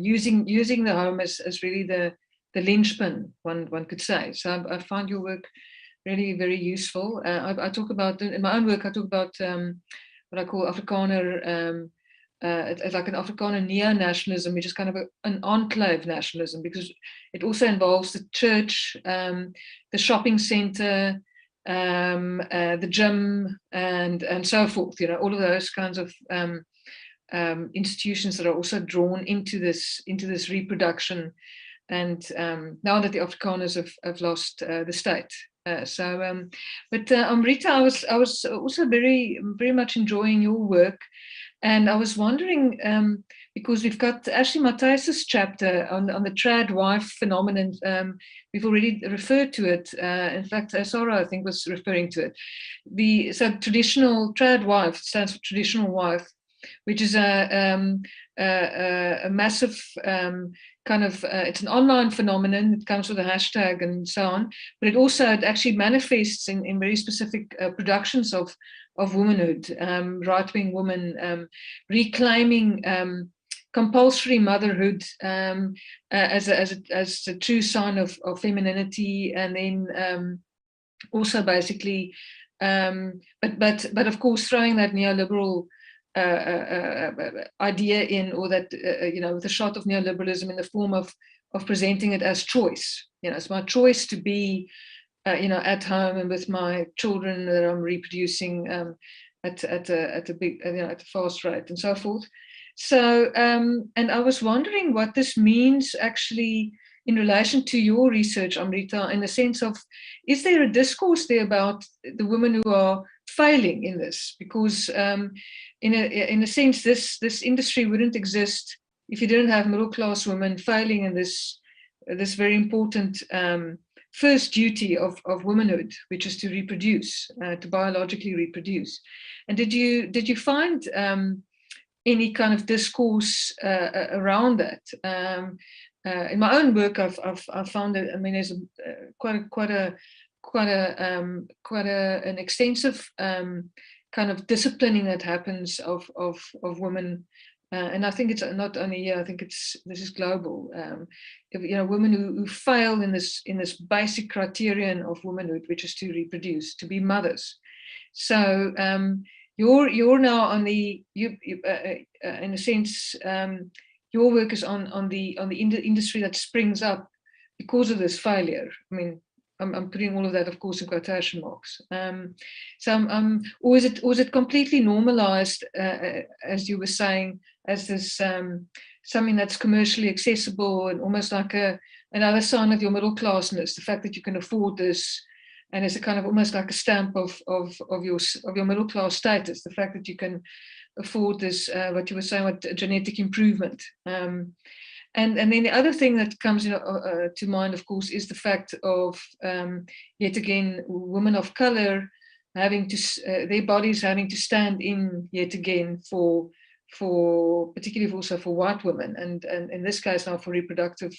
using the home as really the linchpin, one could say. So I find your work really very useful. I talk about, in my own work, I talk about what I call Afrikaner, like an Afrikaner neo-nationalism, which is kind of an enclave nationalism, because it also involves the church, the shopping center, the gym, and so forth. All of those kinds of institutions that are also drawn into this reproduction. And now that the Afrikaners have lost the state, but Amrita, I was also very, very much enjoying your work, and I was wondering, because we've got actually Matthijs's chapter on the trad wife phenomenon. We've already referred to it. In fact, Sarah, I think, was referring to it. So traditional trad wife stands for traditional wife, which is a massive it's an online phenomenon. It comes with a hashtag and so on, but it actually manifests in very specific productions of womanhood, right-wing women reclaiming compulsory motherhood as a true sign of femininity, and then also basically, but of course throwing that neoliberal idea in, or that with a shot of neoliberalism in the form of presenting it as choice. It's my choice to be at home and with my children that I'm reproducing, at a big, at a fast rate and so forth. So, and I was wondering what this means actually in relation to your research, Amrita, in the sense of, is there a discourse there about the women who are failing in this? Because in a sense, this industry wouldn't exist if you didn't have middle-class women failing in this very important first duty of womanhood, which is to reproduce, to biologically reproduce. And did you find any kind of discourse around that? In my own work, I've found that, I mean, there's quite an extensive kind of disciplining that happens of women, and I think it's not only here. I think this is global. Women who fail in this basic criterion of womanhood, which is to reproduce, to be mothers. So you're now on the in a sense. Your work is on the industry that springs up because of this failure. I mean, I'm putting all of that, of course, in quotation marks. Or was it completely normalized, as you were saying, as this something that's commercially accessible and almost like another sign of your middle classness, the fact that you can afford this, and it's a kind of almost like a stamp of your middle class status, the fact that you can afford this, what you were saying, what genetic improvement. And then the other thing that comes to mind, of course, is the fact of, yet again, women of color having to, their bodies having to stand in, yet again, for particularly also for white women, and in this case now for reproductive,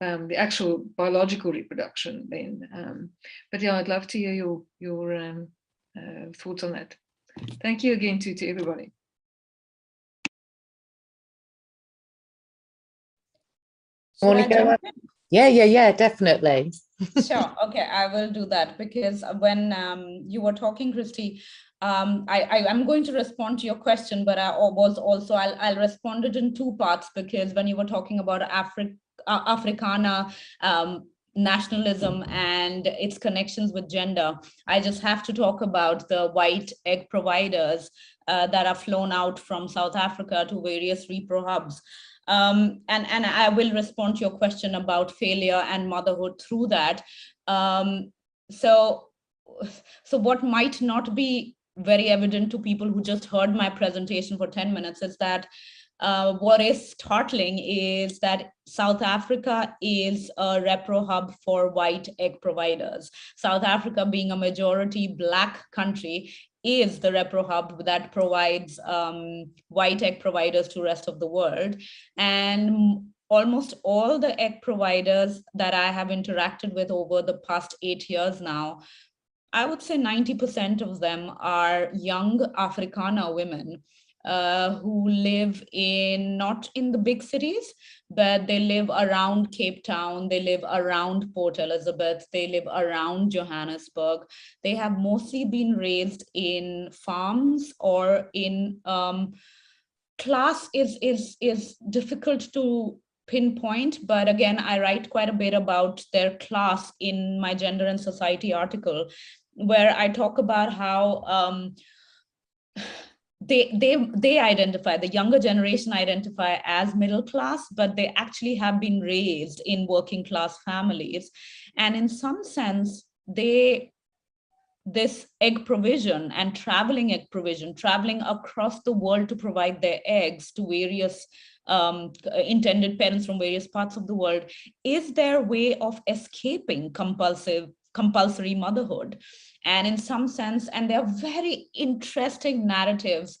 the actual biological reproduction then. But yeah, I'd love to hear your thoughts on that. Thank you again to everybody. Want to go? Yeah, definitely. Sure. Okay, I will do that, because when you were talking, Christi, I'm going to respond to your question, but I'll respond it in two parts, because when you were talking about Africana nationalism and its connections with gender, I just have to talk about the white egg providers that are flown out from South Africa to various repro hubs. And I will respond to your question about failure and motherhood through that. So what might not be very evident to people who just heard my presentation for 10 minutes is that what is startling is that South Africa is a repro hub for white egg providers. South Africa, being a majority Black country, is the repro hub that provides white egg providers to the rest of the world. And almost all the egg providers that I have interacted with over the past 8 years now, I would say 90% of them are young Afrikaner women who live not in the big cities, but they live around Cape Town, they live around Port Elizabeth, they live around Johannesburg. They have mostly been raised in farms or in class is difficult to pinpoint, but again, I write quite a bit about their class in my Gender and Society article, where I talk about how they identify, the younger generation identify as middle class, but they actually have been raised in working class families. And in some sense, this egg provision and traveling egg provision, traveling across the world to provide their eggs to various intended parents from various parts of the world, is their way of escaping compulsory motherhood. And in some sense, and there are very interesting narratives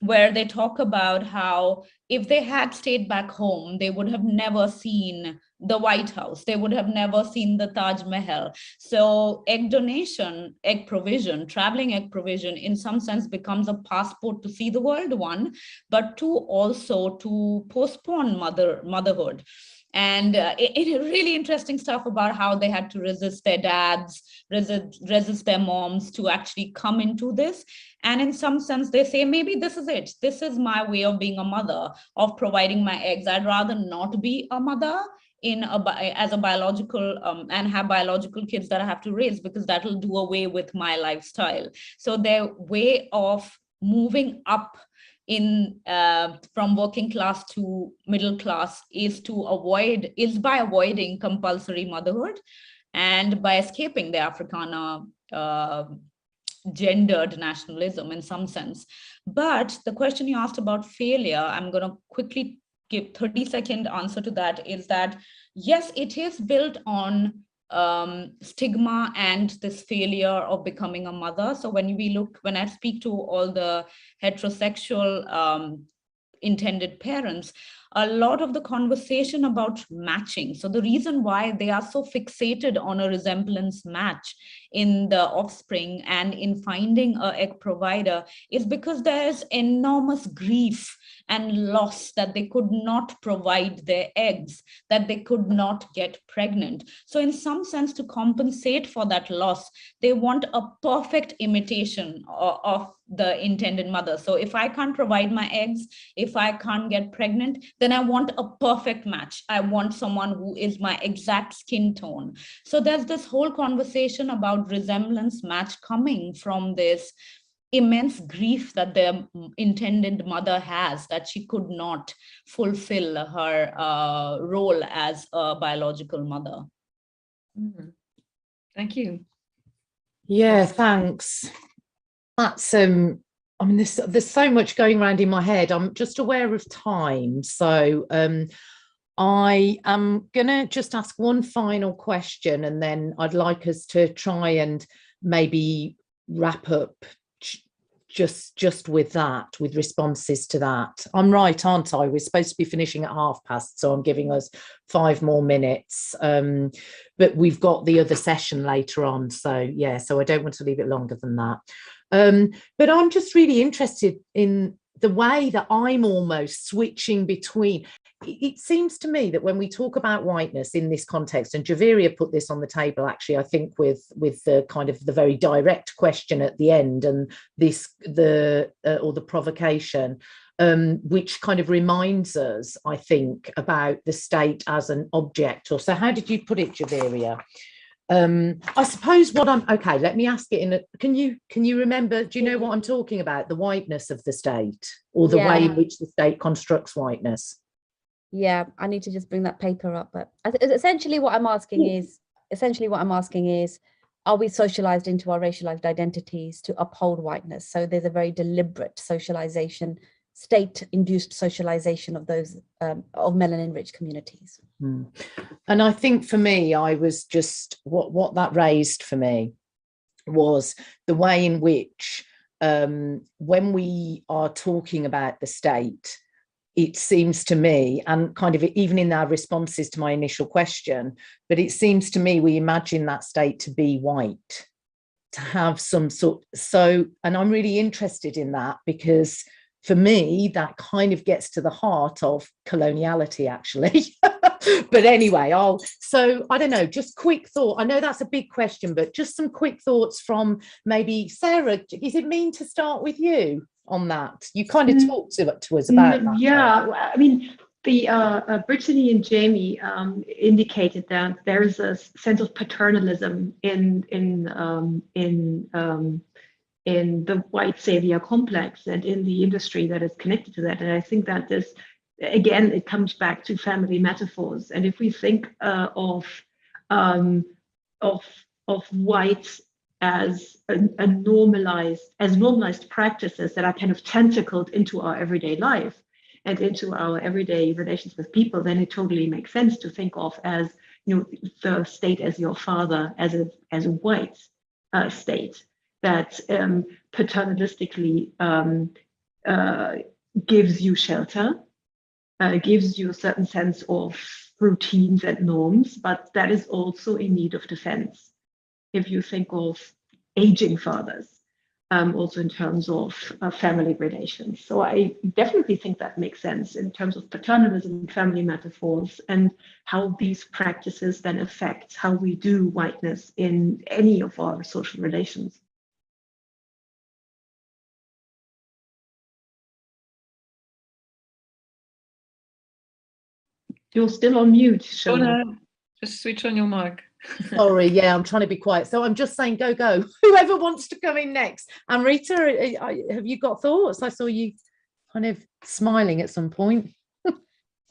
where they talk about how if they had stayed back home, they would have never seen the White House. They would have never seen the Taj Mahal. So egg donation, egg provision, traveling egg provision, in some sense becomes a passport to see the world, one, but two, also to postpone motherhood. And really interesting stuff about how they had to resist their dads, resist their moms to actually come into this. And in some sense, they say, maybe this is it. This is my way of being a mother, of providing my eggs. I'd rather not be a mother as a biological and have biological kids that I have to raise, because that will do away with my lifestyle. So their way of moving up in from working class to middle class is by avoiding compulsory motherhood and by escaping the Afrikaner gendered nationalism in some sense. But the question you asked about failure, I'm going to quickly give 30-second answer to that, is that yes, it is built on stigma and this failure of becoming a mother. So when I speak to all the heterosexual intended parents, a lot of the conversation about matching. So the reason why they are so fixated on a resemblance match in the offspring and in finding an egg provider is because there's enormous grief and loss that they could not provide their eggs, that they could not get pregnant. So in some sense, to compensate for that loss, they want a perfect imitation of the intended mother. So if I can't provide my eggs, if I can't get pregnant, then I want a perfect match. I want someone who is my exact skin tone. So there's this whole conversation about resemblance match coming from this immense grief that the intended mother has, that she could not fulfill her role as a biological mother. Thank you. Yeah, thanks. That's I mean, there's so much going around in my head. I'm just aware of time, so I am gonna just ask one final question, and then I'd like us to try and maybe wrap up just with that, with responses to that. I'm right, aren't I? We're supposed to be finishing at past, so I'm giving us 5 more minutes. But we've got the other session later on, so yeah, so I don't want to leave it longer than that. But I'm just really interested in the way that I'm almost switching between. It seems to me that when we talk about whiteness in this context, and Javeria put this on the table, actually, I think with the kind of the very direct question at the end, and or the provocation, which kind of reminds us, I think, about the state as an object. Or so, how did you put it, Javeria? I suppose okay, let me ask it can you remember, do you know what I'm talking about? The whiteness of the state, or the way in which the state constructs whiteness? Yeah, I need to just bring that paper up. But essentially what I'm asking is, are we socialized into our racialized identities to uphold whiteness? So there's a very deliberate socialization, state-induced socialization of those of melanin-rich communities. And I think for me, I was just what that raised for me was the way in which when we are talking about the state, it seems to me, and kind of even in our responses to my initial question, but it seems to me we imagine that state to be white, to have some sort. So, and I'm really interested in that, because for me, that kind of gets to the heart of coloniality, actually. But anyway, so I don't know, just quick thought. I know that's a big question, but just some quick thoughts from maybe Sarah. Is it mean to start with you on that? You kind of talked to us about that. Yeah, I mean, the Brittany and Jamie indicated that there is a sense of paternalism in the white savior complex and in the industry that is connected to that. And I think that this, again, it comes back to family metaphors. And if we think of white as normalized practices that are kind of tentacled into our everyday life and into our everyday relations with people, then it totally makes sense to think of as, the state as your father, as a white state that paternalistically gives you shelter, gives you a certain sense of routines and norms, but that is also in need of defense. If you think of aging fathers, also in terms of family relations. So I definitely think that makes sense in terms of paternalism, family metaphors, and how these practices then affect how we do whiteness in any of our social relations. You're still on mute, Shona. Just switch on your mic. Sorry, yeah, I'm trying to be quiet. So I'm just saying, go. Whoever wants to come in next. Amrita, have you got thoughts? I saw you kind of smiling at some point.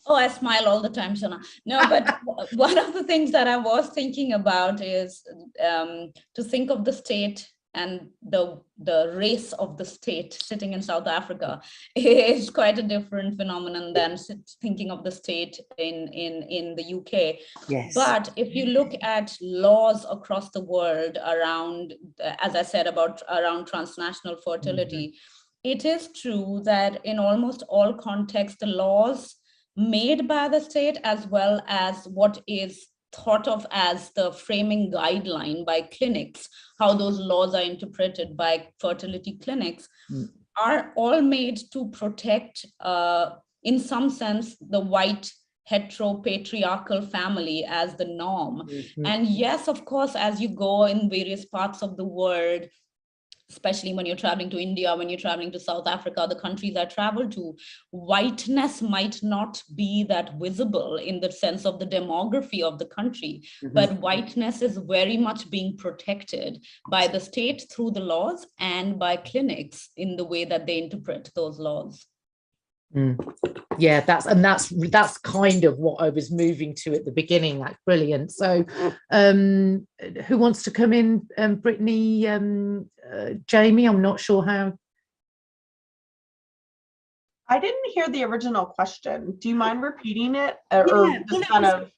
Oh, I smile all the time, Shona. No, but one of the things that I was thinking about is to think of the state and the race of the state sitting in South Africa is quite a different phenomenon than thinking of the state in the UK. Yes. But if you look at laws across the world around, as I said, around transnational fertility, it is true that in almost all contexts, the laws made by the state, as well as what is thought of as the framing guideline by clinics, how those laws are interpreted by fertility clinics, are all made to protect, in some sense, the white heteropatriarchal family as the norm. And yes, of course, as you go in various parts of the world, especially when you're traveling to India, when you're traveling to South Africa, the countries I travel to, whiteness might not be that visible in the sense of the demography of the country, but whiteness is very much being protected by the state through the laws and by clinics in the way that they interpret those laws. Yeah, that's kind of what I was moving to at the beginning. That's brilliant. So who wants to come in? Brittany, Jamie, I'm not sure how. I didn't hear the original question. Do you mind repeating it?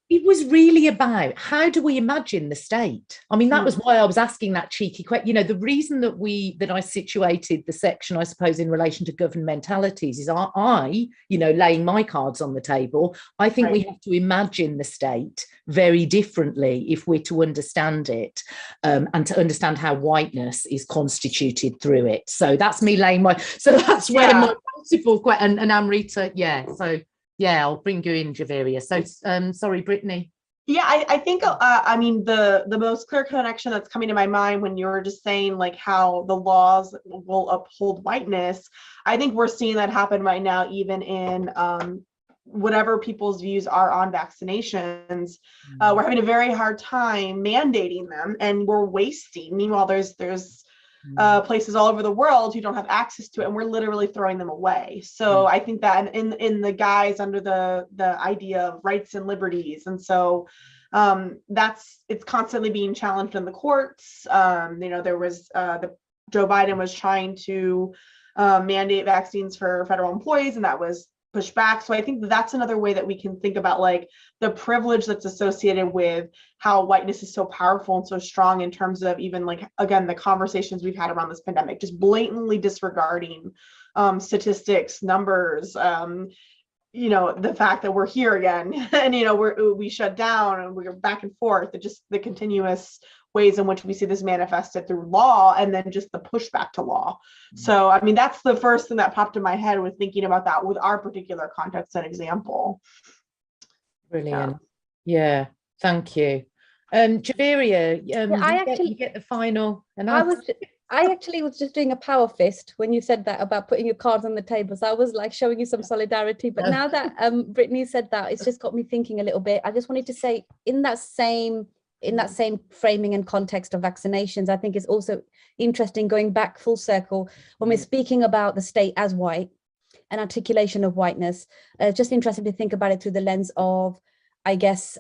It was really about, how do we imagine the state? I mean, that was why I was asking that cheeky question. You know, the reason that I situated the section, I suppose, in relation to governmentalities is I, you know, laying my cards on the table, I think we have to imagine the state very differently if we're to understand it, and to understand how whiteness is constituted through it. So that's me laying that's where my multiple question, and Amrita, I'll bring you in, Javeria. So, sorry, Brittany. Yeah, I think, I mean, the most clear connection that's coming to my mind when you were just saying like how the laws will uphold whiteness, I think we're seeing that happen right now, even in whatever people's views are on vaccinations. We're having a very hard time mandating them, and we're wasting. Meanwhile, there's places all over the world who don't have access to it, and we're literally throwing them away. So I think that in the guise under the idea of rights and liberties, and so it's constantly being challenged in the courts. You know, there was Joe Biden was trying to mandate vaccines for federal employees, and that was pushed back. So I think that's another way that we can think about like the privilege that's associated with how whiteness is so powerful and so strong in terms of even like, again, the conversations we've had around this pandemic, just blatantly disregarding statistics, numbers, you know, the fact that we're here again and, you know, we shut down and we're back and forth, and just the continuous ways in which we see this manifested through law, and then just the pushback to law. So, I mean, that's the first thing that popped in my head with thinking about that with our particular context and example. Brilliant. Yeah, thank you. Javeria, you get the final. And I actually was just doing a power fist when you said that about putting your cards on the table. So I was like showing you some solidarity. But now that Brittany said that, it's just got me thinking a little bit. I just wanted to say, in that same framing and context of vaccinations, I think it's also interesting going back full circle when we're speaking about the state as white and articulation of whiteness. Just interesting to think about it through the lens of, I guess,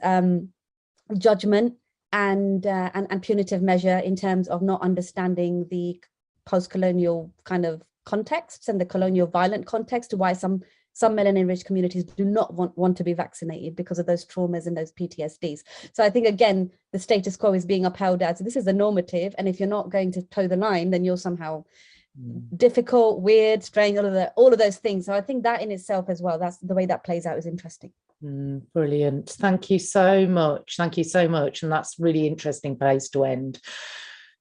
judgment and punitive measure in terms of not understanding the post-colonial kind of contexts and the colonial violent context to why some melanin-rich communities do not want to be vaccinated because of those traumas and those PTSDs. So I think, again, the status quo is being upheld as this is a normative, and if you're not going to toe the line, then you're somehow difficult, weird, strange, all of those things. So I think that in itself as well, that's the way that plays out, is interesting. Brilliant. Thank you so much. Thank you so much. And that's really interesting place to end.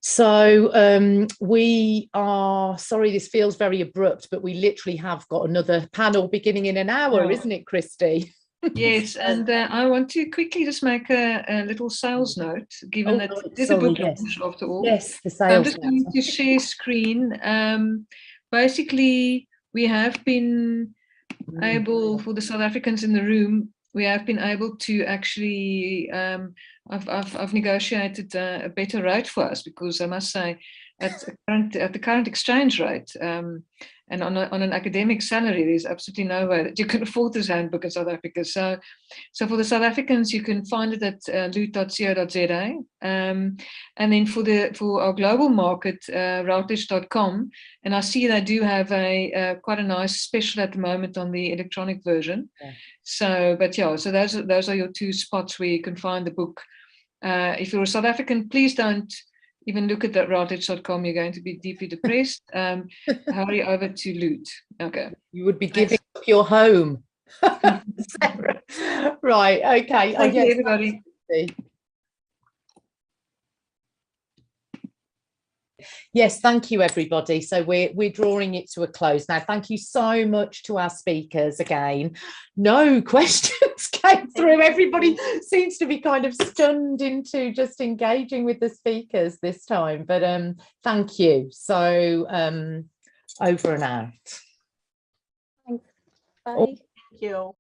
So we are sorry, this feels very abrupt, but we literally have got another panel beginning in an hour, isn't it, Christi? Yes, and I want to quickly just make a little sales note, given that there's a book launch after all. Yes, the sales. I'm just going to share screen. Basically, we have been able, for the South Africans in the room, we have been able to actually, I've negotiated a better rate for us, because I must say, at the current exchange rate, and on an academic salary, there's absolutely no way that you can afford this handbook in South Africa. So for the South Africans, you can find it at loot.co.za, and then for our global market, Routledge.com. And I see they do have quite a nice special at the moment on the electronic version. Yeah. So those are your two spots where you can find the book. If you're a South African, please don't even look at that Routledge.com. You're going to be deeply depressed. Hurry over to Loot. Okay. You would be giving up your home. Right. Okay. Thank you, everybody. Yes, thank you, everybody. So we're drawing it to a close now. Thank you so much to our speakers again. No questions came through. Everybody seems to be kind of stunned into just engaging with the speakers this time. But thank you. So over and out. Thanks. Bye. Thank you.